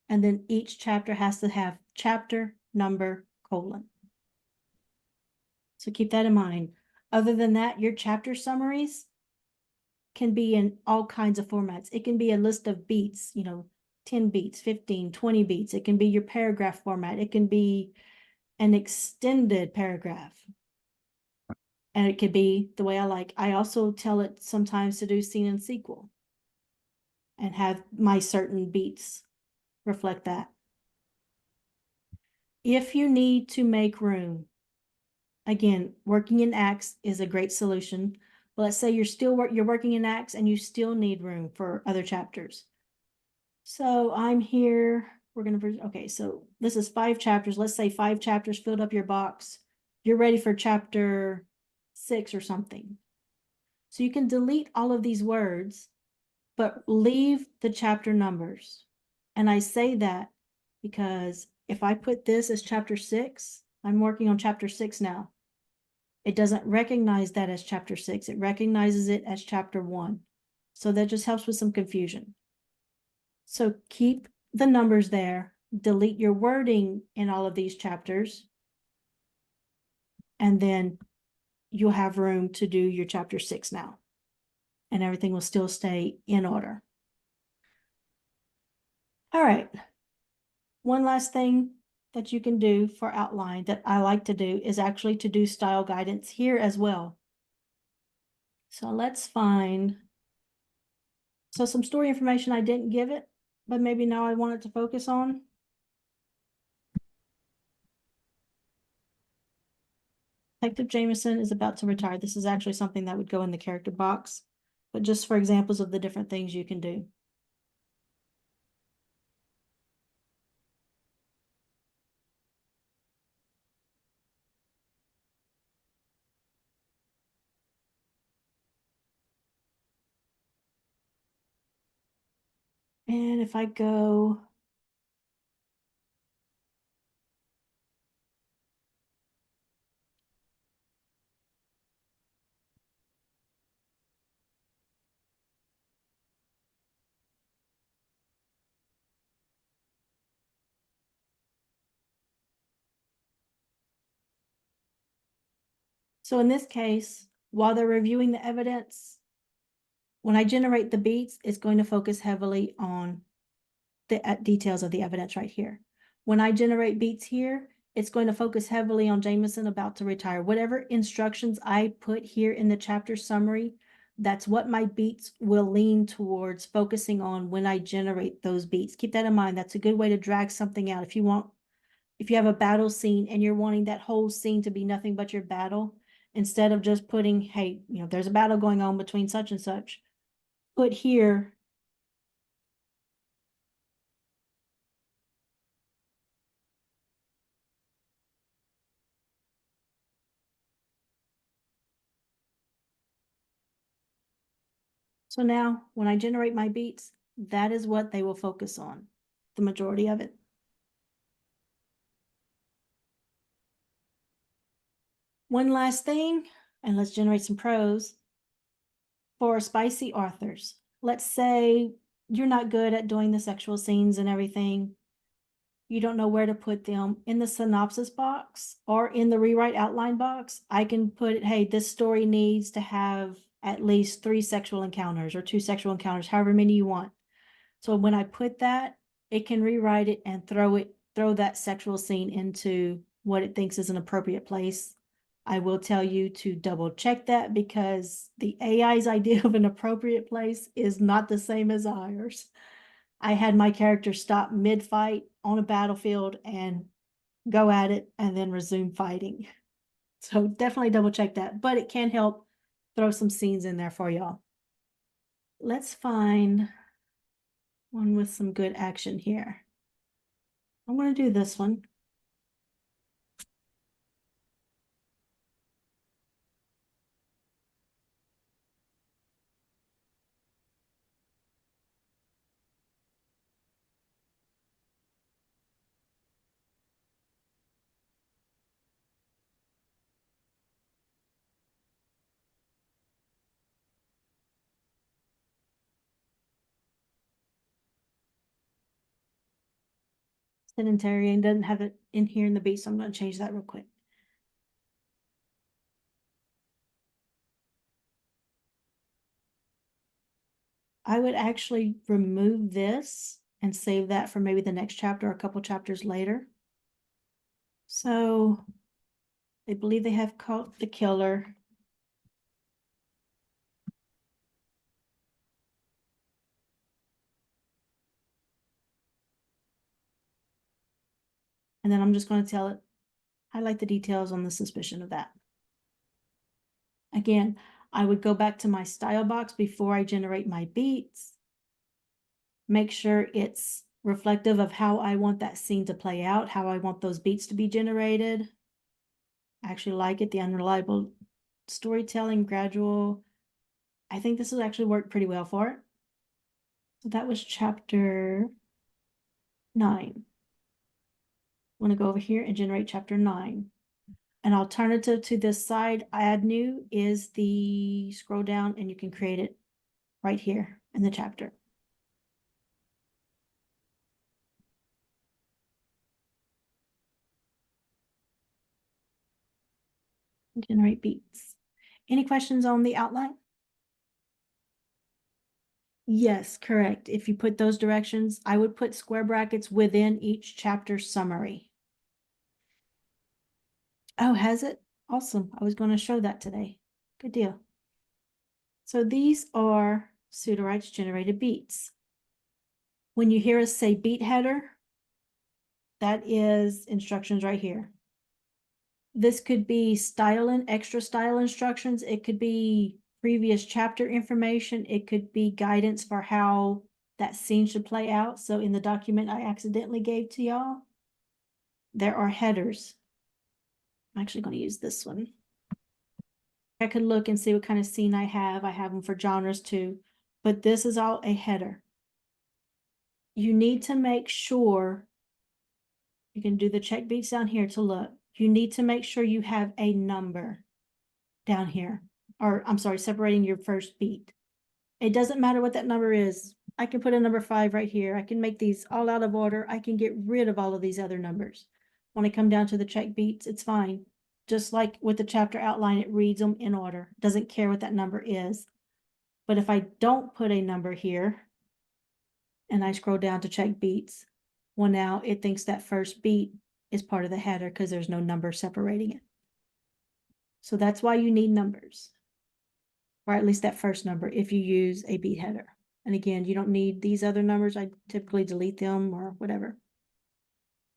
And then each chapter has to have chapter, number, colon. So keep that in mind. Other than that, your chapter summaries can be in all kinds of formats. It can be a list of beats, 10 beats, 15, 20 beats. It can be your paragraph format. It can be an extended paragraph. And it could be the way I like. I also tell it sometimes to do scene and sequel and have my certain beats reflect that. If you need to make room, again, working in acts is a great solution. But let's say you're working in acts and you still need room for other chapters. So I'm here, okay, so this is 5 chapters. Let's say 5 chapters filled up your box. You're ready for chapter 6 or something. So you can delete all of these words, but leave the chapter numbers. And I say that because if I put this as chapter 6, I'm working on chapter 6 now. It doesn't recognize that as chapter 6. It recognizes it as chapter 1. So that just helps with some confusion. So keep the numbers there, delete your wording in all of these chapters, and then you'll have room to do your chapter 6 now. And everything will still stay in order. All right. One last thing that you can do for outline that I like to do is actually to do style guidance here as well. So let's find, so some story information I didn't give it, but maybe now I want it to focus on. Detective Jameson is about to retire. This is actually something that would go in the character box, but just for examples of the different things you can do. And if I go, so in this case, while they're reviewing the evidence, When I generate the beats, it's going to focus heavily on the details of the evidence right here. When I generate beats here, it's going to focus heavily on Jameson about to retire. Whatever instructions I put here in the chapter summary, that's what my beats will lean towards focusing on when I generate those beats. Keep that in mind. That's a good way to drag something out. If you have a battle scene and you're wanting that whole scene to be nothing but your battle, instead of just putting, hey, there's a battle going on between such and such, put here, so now when I generate my beats, that is what they will focus on, the majority of it. One last thing, and let's generate some prose. For spicy authors, let's say you're not good at doing the sexual scenes and everything. You don't know where to put them in the synopsis box or in the rewrite outline box. I can put, hey, this story needs to have at least 3 sexual encounters or 2 sexual encounters, however many you want. So when I put that, it can rewrite it and throw that sexual scene into what it thinks is an appropriate place. I will tell you to double check that because the AI's idea of an appropriate place is not the same as ours. I had my character stop mid-fight on a battlefield and go at it and then resume fighting. So definitely double check that, but it can help throw some scenes in there for y'all. Let's find one with some good action here. I'm going to do this one. Sedentary and doesn't have it in here in the beat, so I'm going to change that real quick. I would actually remove this and save that for maybe the next chapter or a couple chapters later. So they believe they have caught the killer. And then I'm just going to tell it, highlight the details on the suspicion of that. Again, I would go back to my style box before I generate my beats. Make sure it's reflective of how I want that scene to play out, how I want those beats to be generated. I actually like it, the unreliable storytelling, gradual. I think this will actually work pretty well for it. So that was chapter 9. I'm going to go over here and generate chapter 9. An alternative to this side, add new, is the scroll down and you can create it right here in the chapter. Generate beats. Any questions on the outline? Yes, correct. If you put those directions, I would put square brackets within each chapter summary. Oh, has it? Awesome. I was going to show that today. Good deal. So these are Sudowrite's generated beats. When you hear us say beat header, that is instructions right here. This could be style and extra style instructions. It could be previous chapter information. It could be guidance for how that scene should play out. So in the document I accidentally gave to y'all, there are headers. I'm actually going to use this one. I could look and see what kind of scene I have. I have them for genres too, but this is all a header. You need to make sure, you can do the check beats down here to look. You need to make sure you have a number down here, or I'm sorry, separating your first beat. It doesn't matter what that number is. I can put a number 5 right here. I can make these all out of order. I can get rid of all of these other numbers. When I come down to the check beats, it's fine. Just like with the chapter outline, it reads them in order. Doesn't care what that number is. But if I don't put a number here and I scroll down to check beats, well, now it thinks that first beat is part of the header because there's no number separating it. So that's why you need numbers, or at least that first number if you use a beat header. And again, you don't need these other numbers. I typically delete them or whatever.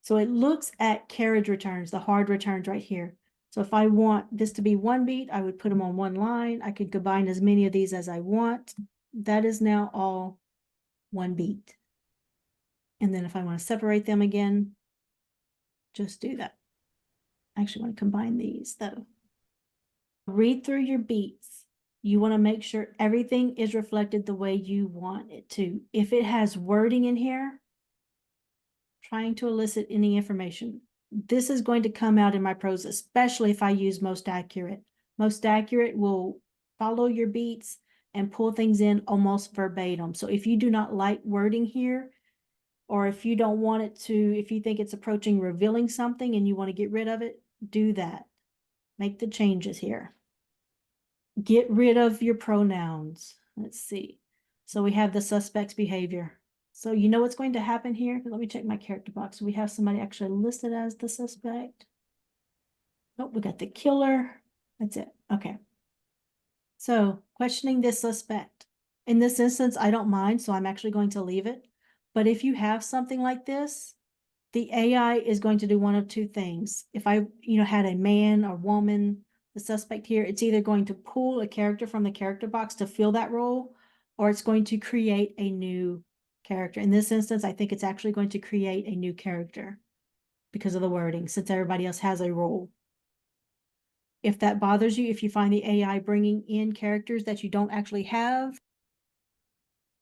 So it looks at carriage returns, the hard returns right here. So if I want this to be one beat, I would put them on one line. I could combine as many of these as I want. That is now all one beat. And then if I want to separate them again, just do that. I actually want to combine these though. Read through your beats. You want to make sure everything is reflected the way you want it to. If it has wording in here, trying to elicit any information, this is going to come out in my prose, especially if I use Most Accurate. Most Accurate will follow your beats and pull things in almost verbatim. So if you do not like wording here, or if you don't want it to, if you think it's approaching revealing something and you want to get rid of it, do that. Make the changes here. Get rid of your pronouns. Let's see. So we have the suspect's behavior. So you know what's going to happen here? Let me check my character box. We have somebody actually listed as the suspect. Oh, we got the killer. That's it. Okay. So questioning this suspect. In this instance, I don't mind, so I'm actually going to leave it. But if you have something like this, the AI is going to do one of two things. If I, had a man or woman, the suspect here, it's either going to pull a character from the character box to fill that role, or it's going to create a new character. In this instance, I think it's actually going to create a new character because of the wording, since everybody else has a role. If that bothers you, if you find the AI bringing in characters that you don't actually have,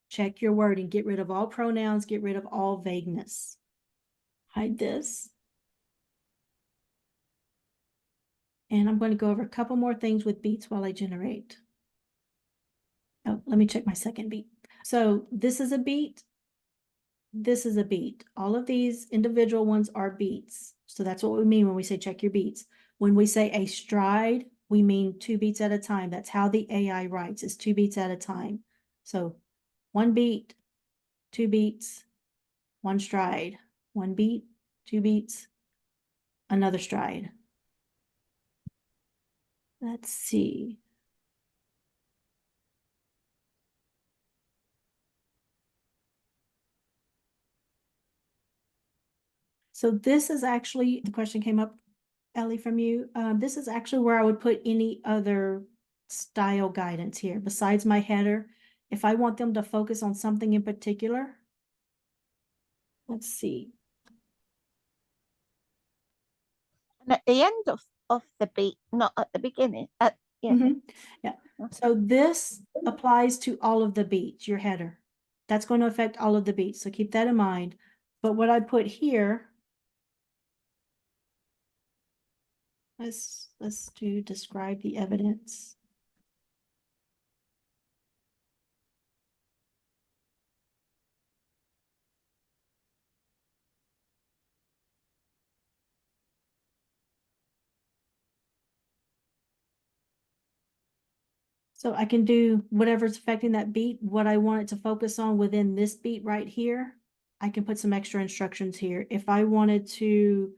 check your wording, get rid of all pronouns, get rid of all vagueness. Hide this. And I'm going to go over a couple more things with beats while I generate. Oh, let me check my second beat. So this is a beat. This is a beat. All of these individual ones are beats. So that's what we mean when we say check your beats. When we say a stride, we mean 2 beats at a time. That's how the AI writes, is 2 beats at a time. So 1 beat, 2 beats, 1 stride, 1 beat, 2 beats, another stride. Let's see. So this is actually, the question came up, Ellie, from you. This is actually where I would put any other style guidance here besides my header. If I want them to focus on something in particular, let's see. And at the end of the beat, not at the beginning. Yeah. So this applies to all of the beats, your header. That's going to affect all of the beats. So keep that in mind. But what I put here, let's do describe the evidence. So I can do whatever's affecting that beat, what I want it to focus on within this beat right here. I can put some extra instructions here. If I wanted to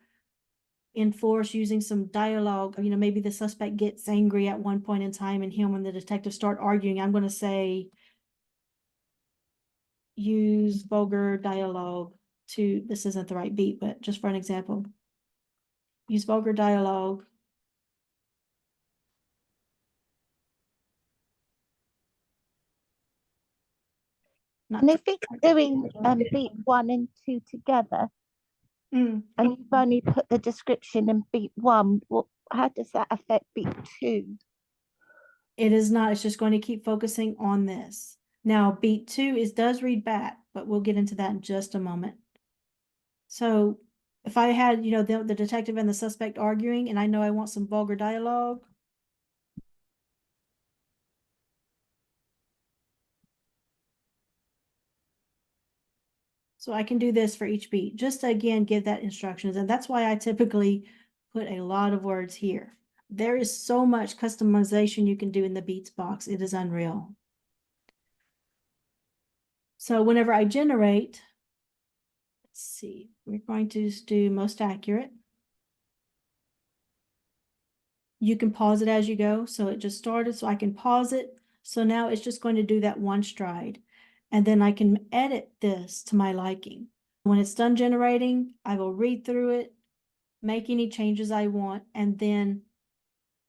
enforce using some dialogue, maybe the suspect gets angry at one point in time and him and the detective start arguing, I'm going to say, use vulgar dialogue to, this isn't the right beat, but just for an example, use vulgar dialogue. And if it's doing beat 1 and 2 together, and you've only put the description in beat 1, how does that affect beat 2? It is not, it's just going to keep focusing on this. Now, beat 2 does read back, but we'll get into that in just a moment. So if I had, the detective and the suspect arguing, and I know I want some vulgar dialogue, so I can do this for each beat, just to again give that instructions. And that's why I typically put a lot of words here. There is so much customization you can do in the beats box. It is unreal. So whenever I generate, let's see, we're going to just do most accurate. You can pause it as you go. So it just started, so I can pause it. So now it's just going to do that one stride. And then I can edit this to my liking. When it's done generating, I will read through it, make any changes I want, and then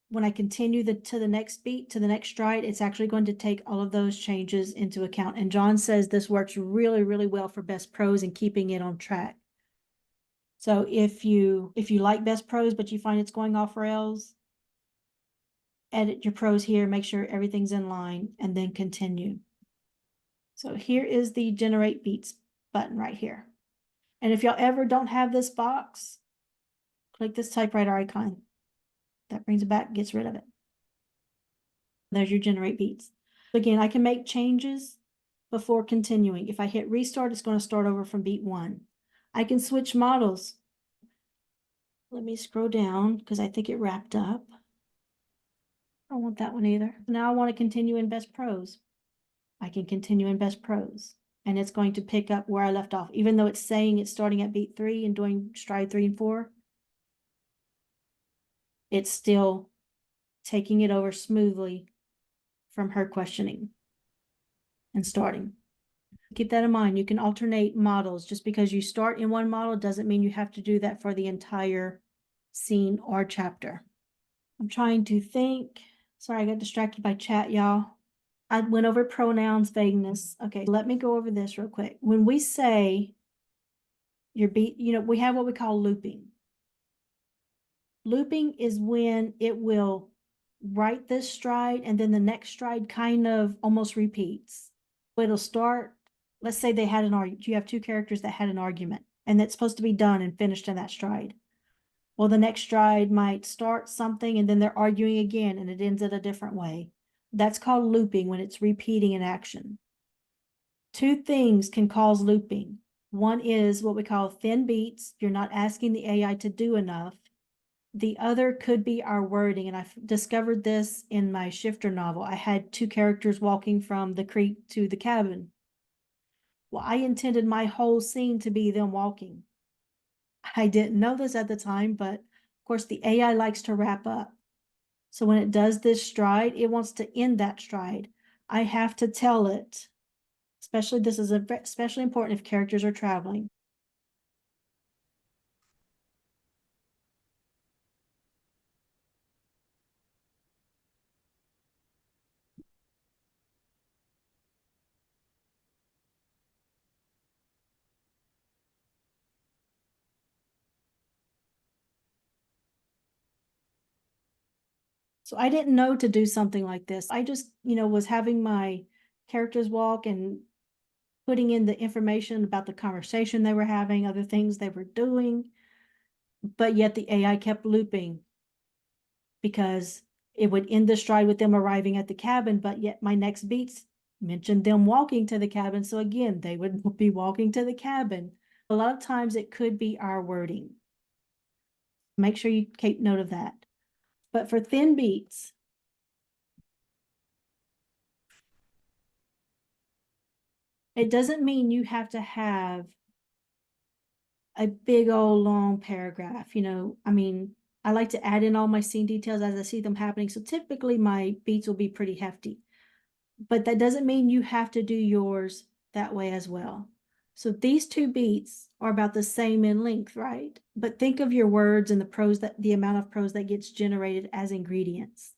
when I continue to the next beat, to the next stride, it's actually going to take all of those changes into account. And John says this works really, really well for best prose and keeping it on track. So if you like best prose, but you find it's going off rails, edit your prose here, make sure everything's in line, and then continue. So here is the generate beats button right here. And if y'all ever don't have this box, click this typewriter icon. That brings it back, gets rid of it. There's your generate beats. Again, I can make changes before continuing. If I hit restart, it's going to start over from beat 1. I can switch models. Let me scroll down because I think it wrapped up. I don't want that one either. Now I want to continue in best prose. I can continue in best prose, and it's going to pick up where I left off. Even though it's saying it's starting at beat 3 and doing stride 3 and 4, it's still taking it over smoothly from her questioning and starting. Keep that in mind. You can alternate models. Just because you start in one model doesn't mean you have to do that for the entire scene or chapter. I'm trying to think. Sorry, I got distracted by chat, y'all. I went over pronouns, vagueness. Okay, let me go over this real quick. When we say your beat, we have what we call looping. Looping is when it will write this stride and then the next stride kind of almost repeats. It'll start, let's say they had an argument. You have two characters that had an argument and that's supposed to be done and finished in that stride. Well, the next stride might start something and then they're arguing again and it ends in a different way. That's called looping when it's repeating an action. Two things can cause looping. One is what we call thin beats. You're not asking the AI to do enough. The other could be our wording, and I've discovered this in my shifter novel. I had two characters walking from the creek to the cabin. Well, I intended my whole scene to be them walking. I didn't know this at the time, but of course the AI likes to wrap up. So when it does this stride, it wants to end that stride. I have to tell it, especially this is especially important if characters are traveling. So I didn't know to do something like this. I just, was having my characters walk and putting in the information about the conversation they were having, other things they were doing. But yet the AI kept looping because it would end the stride with them arriving at the cabin, but yet my next beats mentioned them walking to the cabin. So again, they would be walking to the cabin. A lot of times it could be our wording. Make sure you take note of that. But for thin beats, it doesn't mean you have to have a big old long paragraph. I like to add in all my scene details as I see them happening. So typically my beats will be pretty hefty, but that doesn't mean you have to do yours that way as well. So these two beats are about the same in length, right? But think of your words and the amount of prose that gets generated as ingredients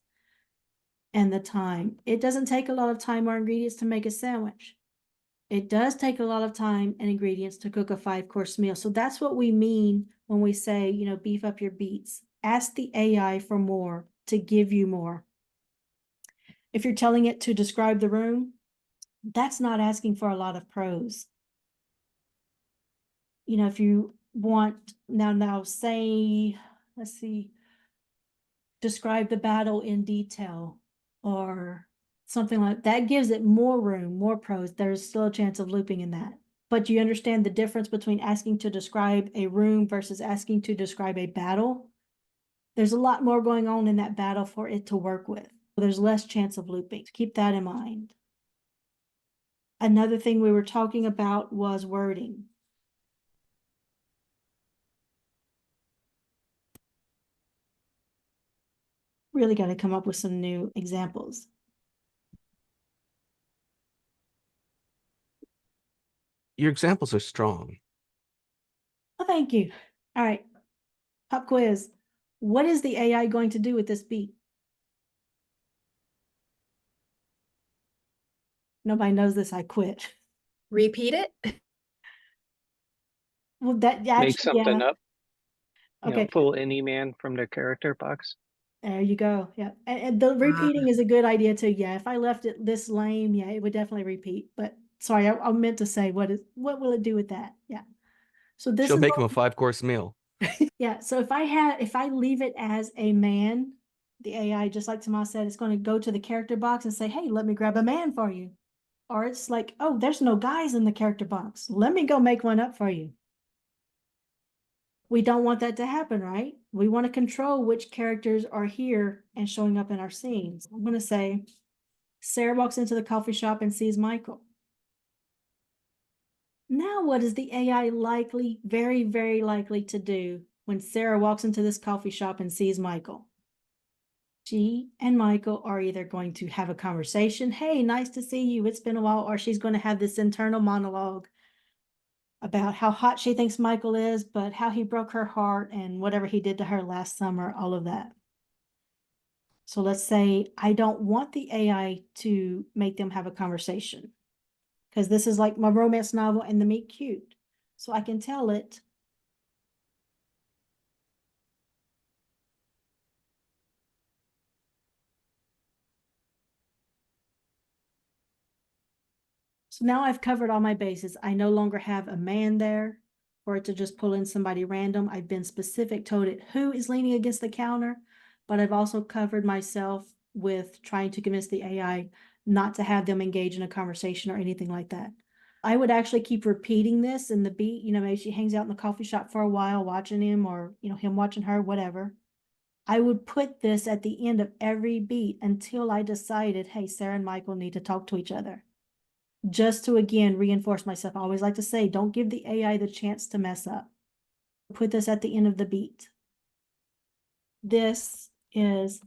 and the time. It doesn't take a lot of time or ingredients to make a sandwich. It does take a lot of time and ingredients to cook a 5-course meal. So that's what we mean when we say, beef up your beats. Ask the AI for more, to give you more. If you're telling it to describe the room, that's not asking for a lot of prose. If you want, now say, let's see, describe the battle in detail or something like that, gives it more room, more prose. There's still a chance of looping in that. But you understand the difference between asking to describe a room versus asking to describe a battle? There's a lot more going on in that battle for it to work with. There's less chance of looping. Keep that in mind. Another thing we were talking about was wording. Really got to come up with some new examples. Your examples are strong. Oh, thank you. All right. Pop quiz. What is the AI going to do with this beat? Nobody knows this. I quit. Repeat it. Well, that Make actually, something yeah. up. You know, Okay, pull any man from their character box. there you go. Yeah, and the repeating is a good idea too. Yeah, if I left it this lame, yeah, it would definitely repeat. But sorry, I meant to say what will it do with that? Yeah. So this She'll is make him what- a 5-course meal. yeah. So if I leave it as a man, the AI, just like Tomas said, it's going to go to the character box and say, "Hey, let me grab a man for you." Or it's like, "Oh, there's no guys in the character box. Let me go make one up for you." We don't want that to happen, right? We want to control which characters are here and showing up in our scenes. I'm going to say, Sarah walks into the coffee shop and sees Michael. Now, what is the AI likely, very, very likely to do when Sarah walks into this coffee shop and sees Michael? She and Michael are either going to have a conversation, "Hey, nice to see you, it's been a while," or she's going to have this internal monologue about how hot she thinks Michael is, but how he broke her heart and whatever he did to her last summer, all of that. So let's say I don't want the AI to make them have a conversation, because this is like my romance novel and the meet cute. So I can tell it, so now I've covered all my bases. I no longer have a man there for it to just pull in somebody random. I've been specific, told it who is leaning against the counter, but I've also covered myself with trying to convince the AI not to have them engage in a conversation or anything like that. I would actually keep repeating this in the beat. Maybe she hangs out in the coffee shop for a while watching him, or, him watching her, whatever. I would put this at the end of every beat until I decided, hey, Sarah and Michael need to talk to each other. Just to, again, reinforce myself. I always like to say, don't give the AI the chance to mess up. Put this at the end of the beat. This is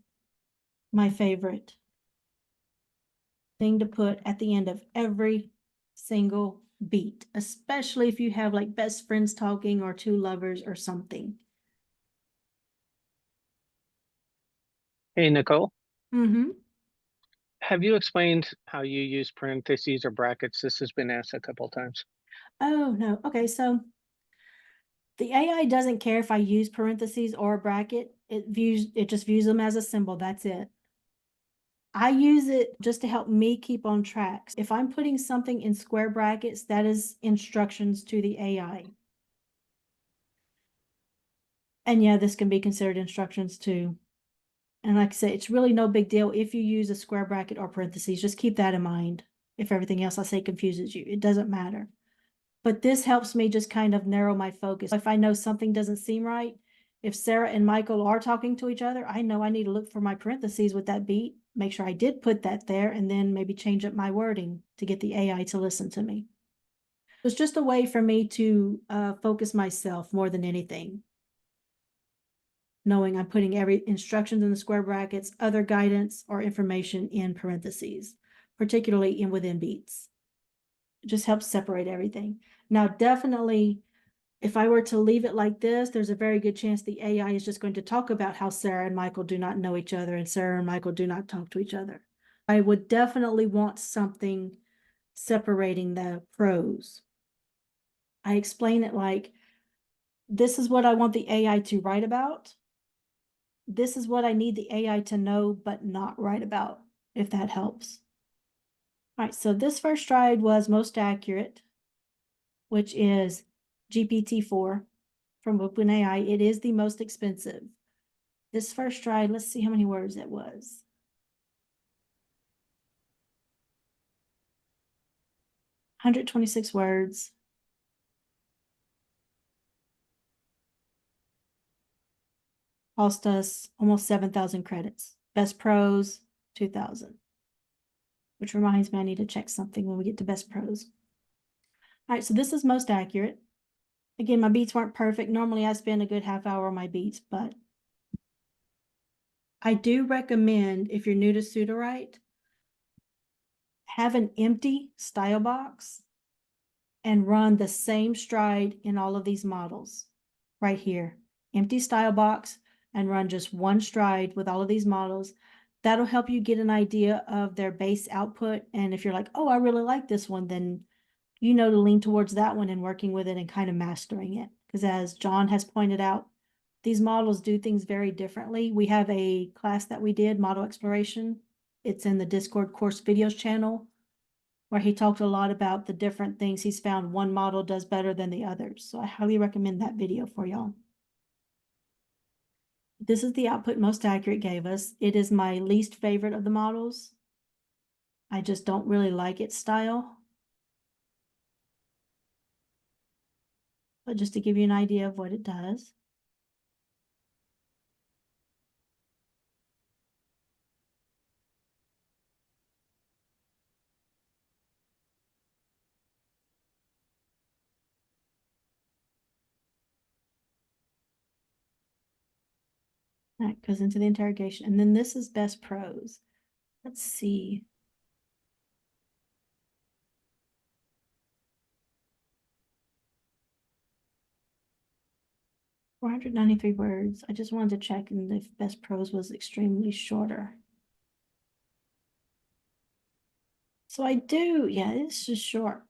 my favorite thing to put at the end of every single beat, especially if you have like best friends talking or two lovers or something. Hey, Nicole, Mm-hmm. have you explained how you use parentheses or brackets? This has been asked a couple of times. Oh, no. Okay, so the AI doesn't care if I use parentheses or a bracket. It just views them as a symbol. That's it. I use it just to help me keep on track. If I'm putting something in square brackets, that is instructions to the AI. And yeah, this can be considered instructions too. And like I say, it's really no big deal if you use a square bracket or parentheses. Just keep that in mind. If everything else I say confuses you, it doesn't matter. But this helps me just kind of narrow my focus. If I know something doesn't seem right, if Sarah and Michael are talking to each other, I know I need to look for my parentheses with that beat, make sure I did put that there, and then maybe change up my wording to get the AI to listen to me. It's just a way for me to focus myself more than anything. Knowing I'm putting every instructions in the square brackets, other guidance or information in parentheses, particularly within beats. It just helps separate everything. Now, definitely, if I were to leave it like this, there's a very good chance the AI is just going to talk about how Sarah and Michael do not know each other and Sarah and Michael do not talk to each other. I would definitely want something separating the prose. I explain it like, this is what I want the AI to write about. This is what I need the AI to know, but not write about, if that helps. All right, so this first stride was most accurate, which is GPT-4 from OpenAI. It is the most expensive. This first stride, let's see how many words it was. $126 words. Cost us almost 7,000 credits. Best prose, 2,000. which reminds me I need to check something when we get to best pros. All right, so this is most accurate. Again, my beats weren't perfect. Normally I spend a good half hour on my beats, but I do recommend, if you're new to Sudowrite, have an empty style box and run the same stride in all of these models. Right here, empty style box, and run just one stride with all of these models. That'll help you get an idea of their base output. And if you're like, oh, I really like this one, then you know to lean towards that one and working with it and kind of mastering it. Because as John has pointed out, these models do things very differently. We have a class that we did, Model Exploration. It's in the Discord course videos channel, where he talked a lot about the different things he's found one model does better than the others. So I highly recommend that video for y'all. This is the output most accurate gave us. It is my least favorite of the models. I just don't really like its style. But just to give you an idea of what it does. That goes into the interrogation. And then this is best pros. Let's see. $493 words. I just wanted to check and if best pros was extremely shorter. So I do, yeah, it's just short.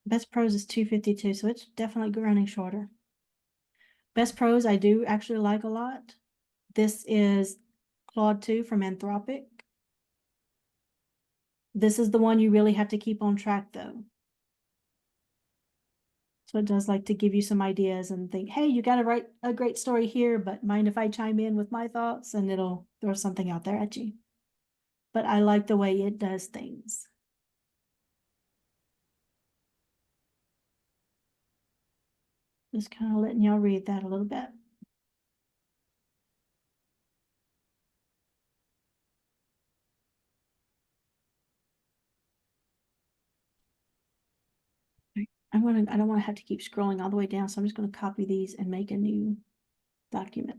Best pros is 252, so it's definitely running shorter. Best pros I do actually like a lot. This is Claude 2 from Anthropic. This is the one you really have to keep on track though. So it does like to give you some ideas and think, hey, you got to write a great story here, but mind if I chime in with my thoughts, and it'll throw something out there at you. But I like the way it does things. Just kind of letting y'all read that a little bit. I don't want to have to keep scrolling all the way down, so I'm just going to copy these and make a new document.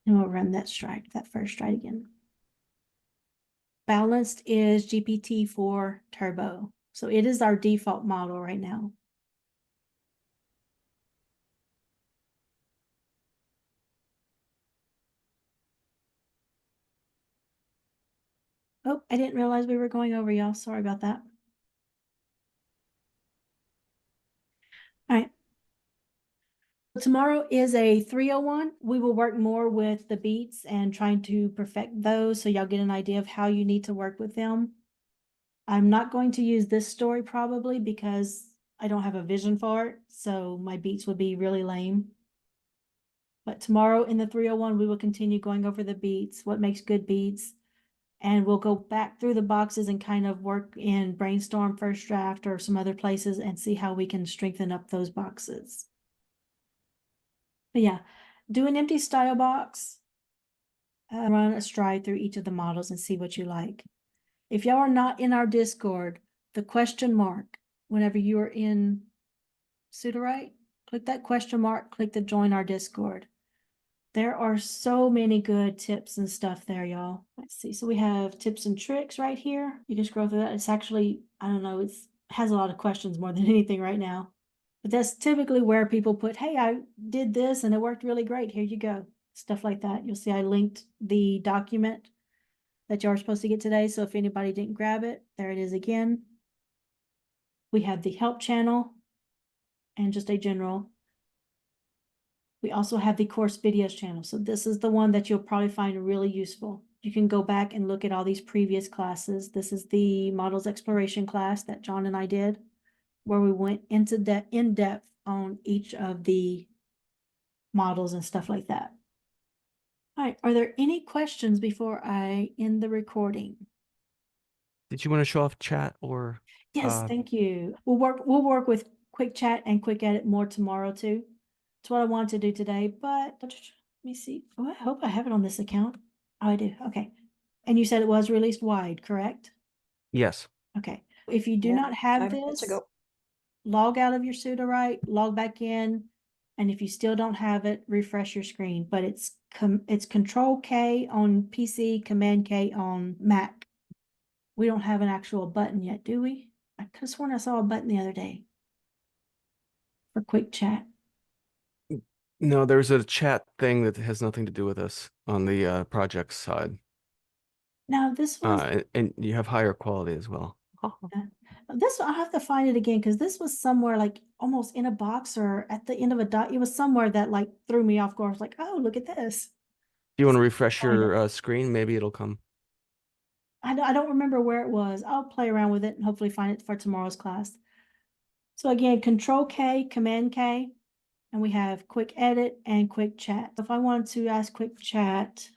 And we'll run that stride, that first stride again. Balanced is GPT-4 Turbo. So it is our default model right now. Oh, I didn't realize we were going over, y'all. Sorry about that. All right. Tomorrow is a 301. We will work more with the beats and trying to perfect those so y'all get an idea of how you need to work with them. I'm not going to use this story probably because I don't have a vision for it, so my beats would be really lame. But tomorrow in the 301, we will continue going over the beats, what makes good beats, and we'll go back through the boxes and kind of work in Brainstorm, First Draft, or some other places and see how we can strengthen up those boxes. But yeah, do an empty style box, run a stride through each of the models and see what you like. If y'all are not in our Discord, the question mark, whenever you are in Sudowrite, click that question mark, click the join our Discord. There are so many good tips and stuff there, y'all. Let's see. So we have tips and tricks right here. You can scroll through that. It's actually, I don't know, it has a lot of questions more than anything right now. But that's typically where people put, hey, I did this and it worked really great. Here you go. Stuff like that. You'll see I linked the document that you are supposed to get today. So if anybody didn't grab it, there it is again. We have the help channel and just a general. We also have the course videos channel. So this is the one that you'll probably find really useful. You can go back and look at all these previous classes. This is the models exploration class that John and I did, where we went into in depth on each of the models and stuff like that. All right, are there any questions before I end the recording? Did you want to show off chat or? Yes, thank you. We'll work with quick chat and quick edit more tomorrow too. It's what I wanted to do today, but let me see. Oh, I hope I have it on this account. Oh, I do. Okay. And you said it was released wide, correct? Yes. Okay. If you do Yeah, not have 5 minutes this, ago. log out of your Sudowrite, log back in, and if you still don't have it, refresh your screen. But it's Control K on PC, Command K on Mac. We don't have an actual button yet, do we? I could have sworn I saw a button the other day for quick chat. No, there's a chat thing that has nothing to do with us on the project side. Now this was And you have higher quality as well. this I'll have to find it again because this was somewhere like almost in a box or at the end of a dot. It was somewhere that like threw me off course. Like, oh, look at this. Do you want to refresh Find it. your screen? Maybe it'll come. I don't remember where it was. I'll play around with it and hopefully find it for tomorrow's class. So again, Control K, Command K, and we have quick edit and quick chat. If I wanted to ask quick chat,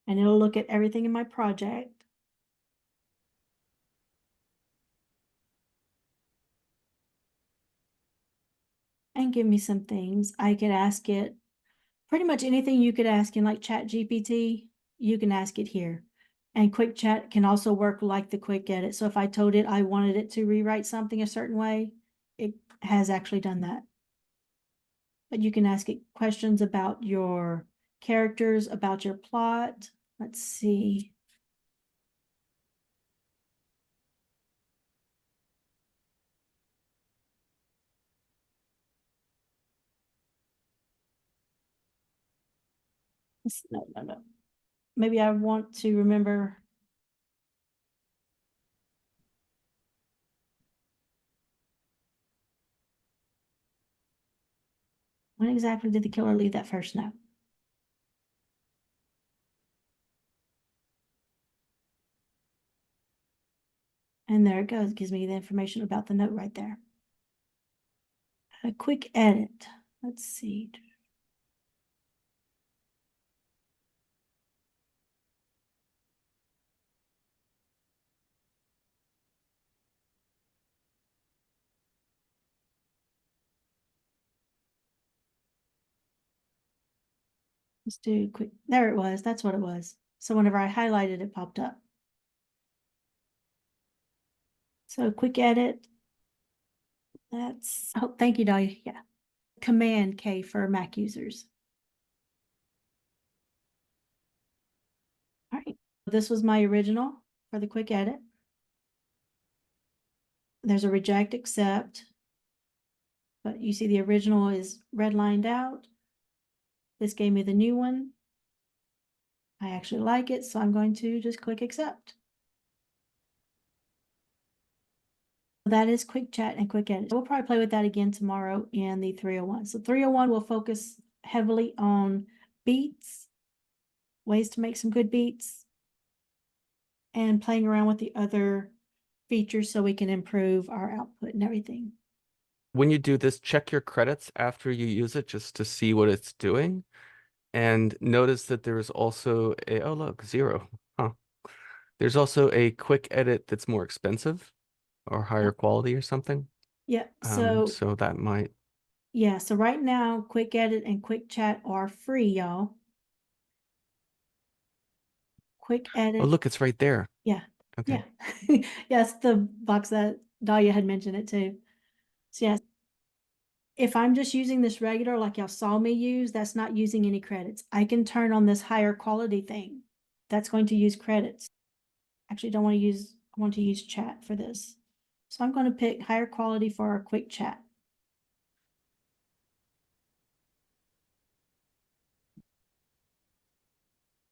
and it'll look at everything in my project. And give me some things. I could ask it pretty much anything you could ask in like Chat GPT, you can ask it here. And quick chat can also work like the quick edit. So if I told it I wanted it to rewrite something a certain way, it has actually done that. But you can ask it questions about your characters, about your plot. Let's see. No. Maybe I want to remember. When exactly did the killer leave that first note? And there it goes, gives me the information about the note right there. A quick edit. Let's see. Let's do quick. There it was. That's what it was. So whenever I highlighted, it popped up. So quick edit. That's, oh, thank you, Dahlia. Yeah. Command K for Mac users. All right. This was my original for the quick edit. There's a reject, accept. But you see the original is redlined out. This gave me the new one. I actually like it, so I'm going to just click accept. That is quick chat and quick edit. We'll probably play with that again tomorrow in the 301. So 301 will focus heavily on beats, ways to make some good beats, and playing around with the other features so we can improve our output and everything. When you do this, check your credits after you use it just to see what it's doing. And notice that there is also a, oh look, 0. Huh. There's also a quick edit that's more expensive or higher quality or something. Yeah, So that might. yeah, so right now, quick edit and quick chat are free, y'all. Quick edit. Oh, look, it's right there. Yeah. Okay. Yeah. Yes, the box that Dahlia had mentioned it too. So yes, if I'm just using this regular, like y'all saw me use, that's not using any credits. I can turn on this higher quality thing. That's going to use credits. Actually, don't want to use, I want to use chat for this. So I'm going to pick higher quality for our quick chat.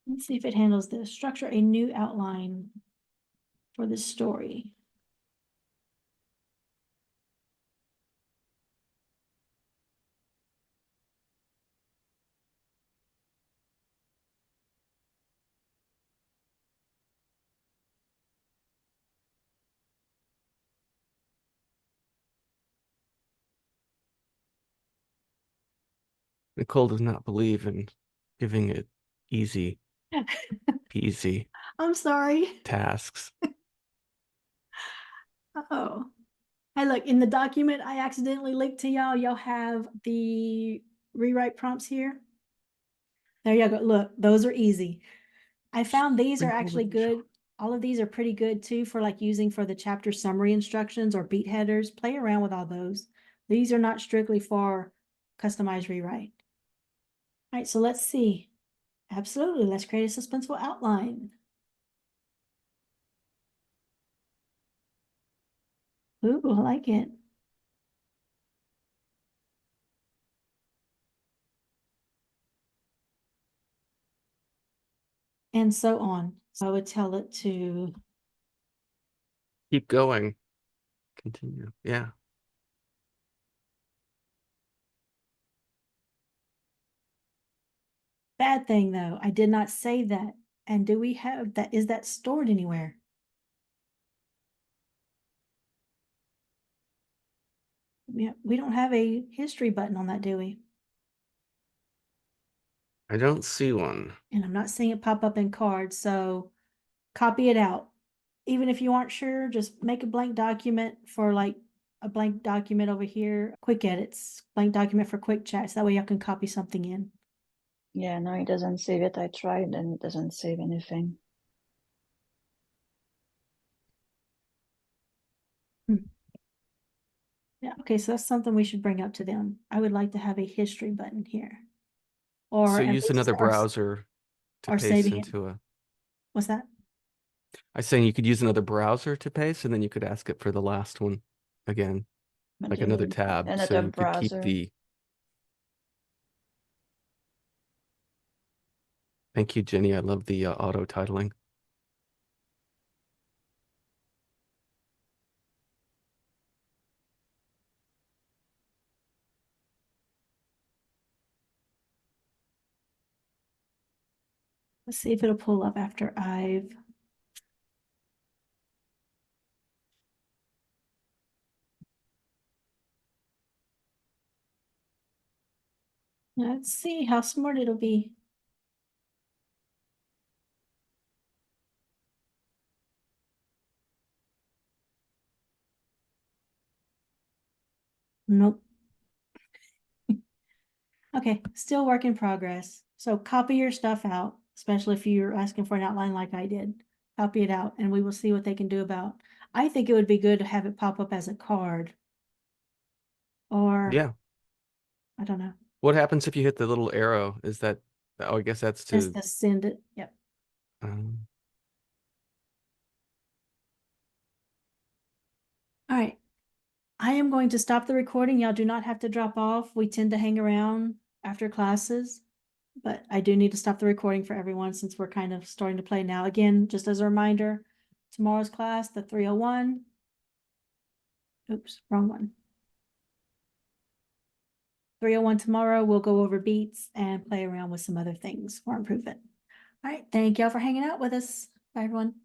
Let's see if it handles this. Structure a new outline for this story. Nicole does not believe in giving it easy peasy I'm sorry. tasks. Oh. Hey, look, in the document I accidentally linked to y'all, y'all have the rewrite prompts here. There you go. Look, those are easy. I found these are Sprinkle actually with the good. All of these are pretty good too for like using for the chapter summary instructions or beat headers. Play around with all those. These are not strictly for customized rewrite. All right, so let's see. Absolutely, let's create a suspenseful outline. Ooh, I like it. And so on. So I would tell it to Keep going. Continue. Yeah. bad thing though. I did not save that. And do we have that? Is that stored anywhere? Yeah, we don't have a history button on that, do we? I don't see one. And I'm not seeing it pop up in cards, so copy it out. Even if you aren't sure, just make a blank document for like a blank document over here, quick edits, blank document for quick chats. That way y'all can copy something in. Yeah, no, it doesn't save it. I tried and it doesn't save anything. Yeah, okay, so that's something we should bring up to them. I would like to have a history button here. Or So at use least, another or browser to or paste saving it. into a. What's that? I was saying you could use another browser to paste, and then you could ask it for the last one again, What like do you another mean? tab, so Another you could keep browser. the. Thank you, Jenny. I love the auto titling. Let's see if it'll pull up after I've. Let's see how smart it'll be. Nope. Okay, still work in progress. So copy your stuff out, especially if you're asking for an outline like I did. Copy it out and we will see what they can do about. I think it would be good to have it pop up as a card. Or, Yeah. I don't know, What happens if you hit the little arrow? Is that? Oh, I guess that's just to. to send it. Yep. Um, All right. I am going to stop the recording. Y'all do not have to drop off. We tend to hang around after classes, but I do need to stop the recording for everyone since we're kind of starting to play now. Again, just as a reminder, tomorrow's class, the 301. Oops, wrong one. 301 tomorrow, we'll go over beats and play around with some other things for improvement. All right, thank y'all for hanging out with us. Bye, everyone.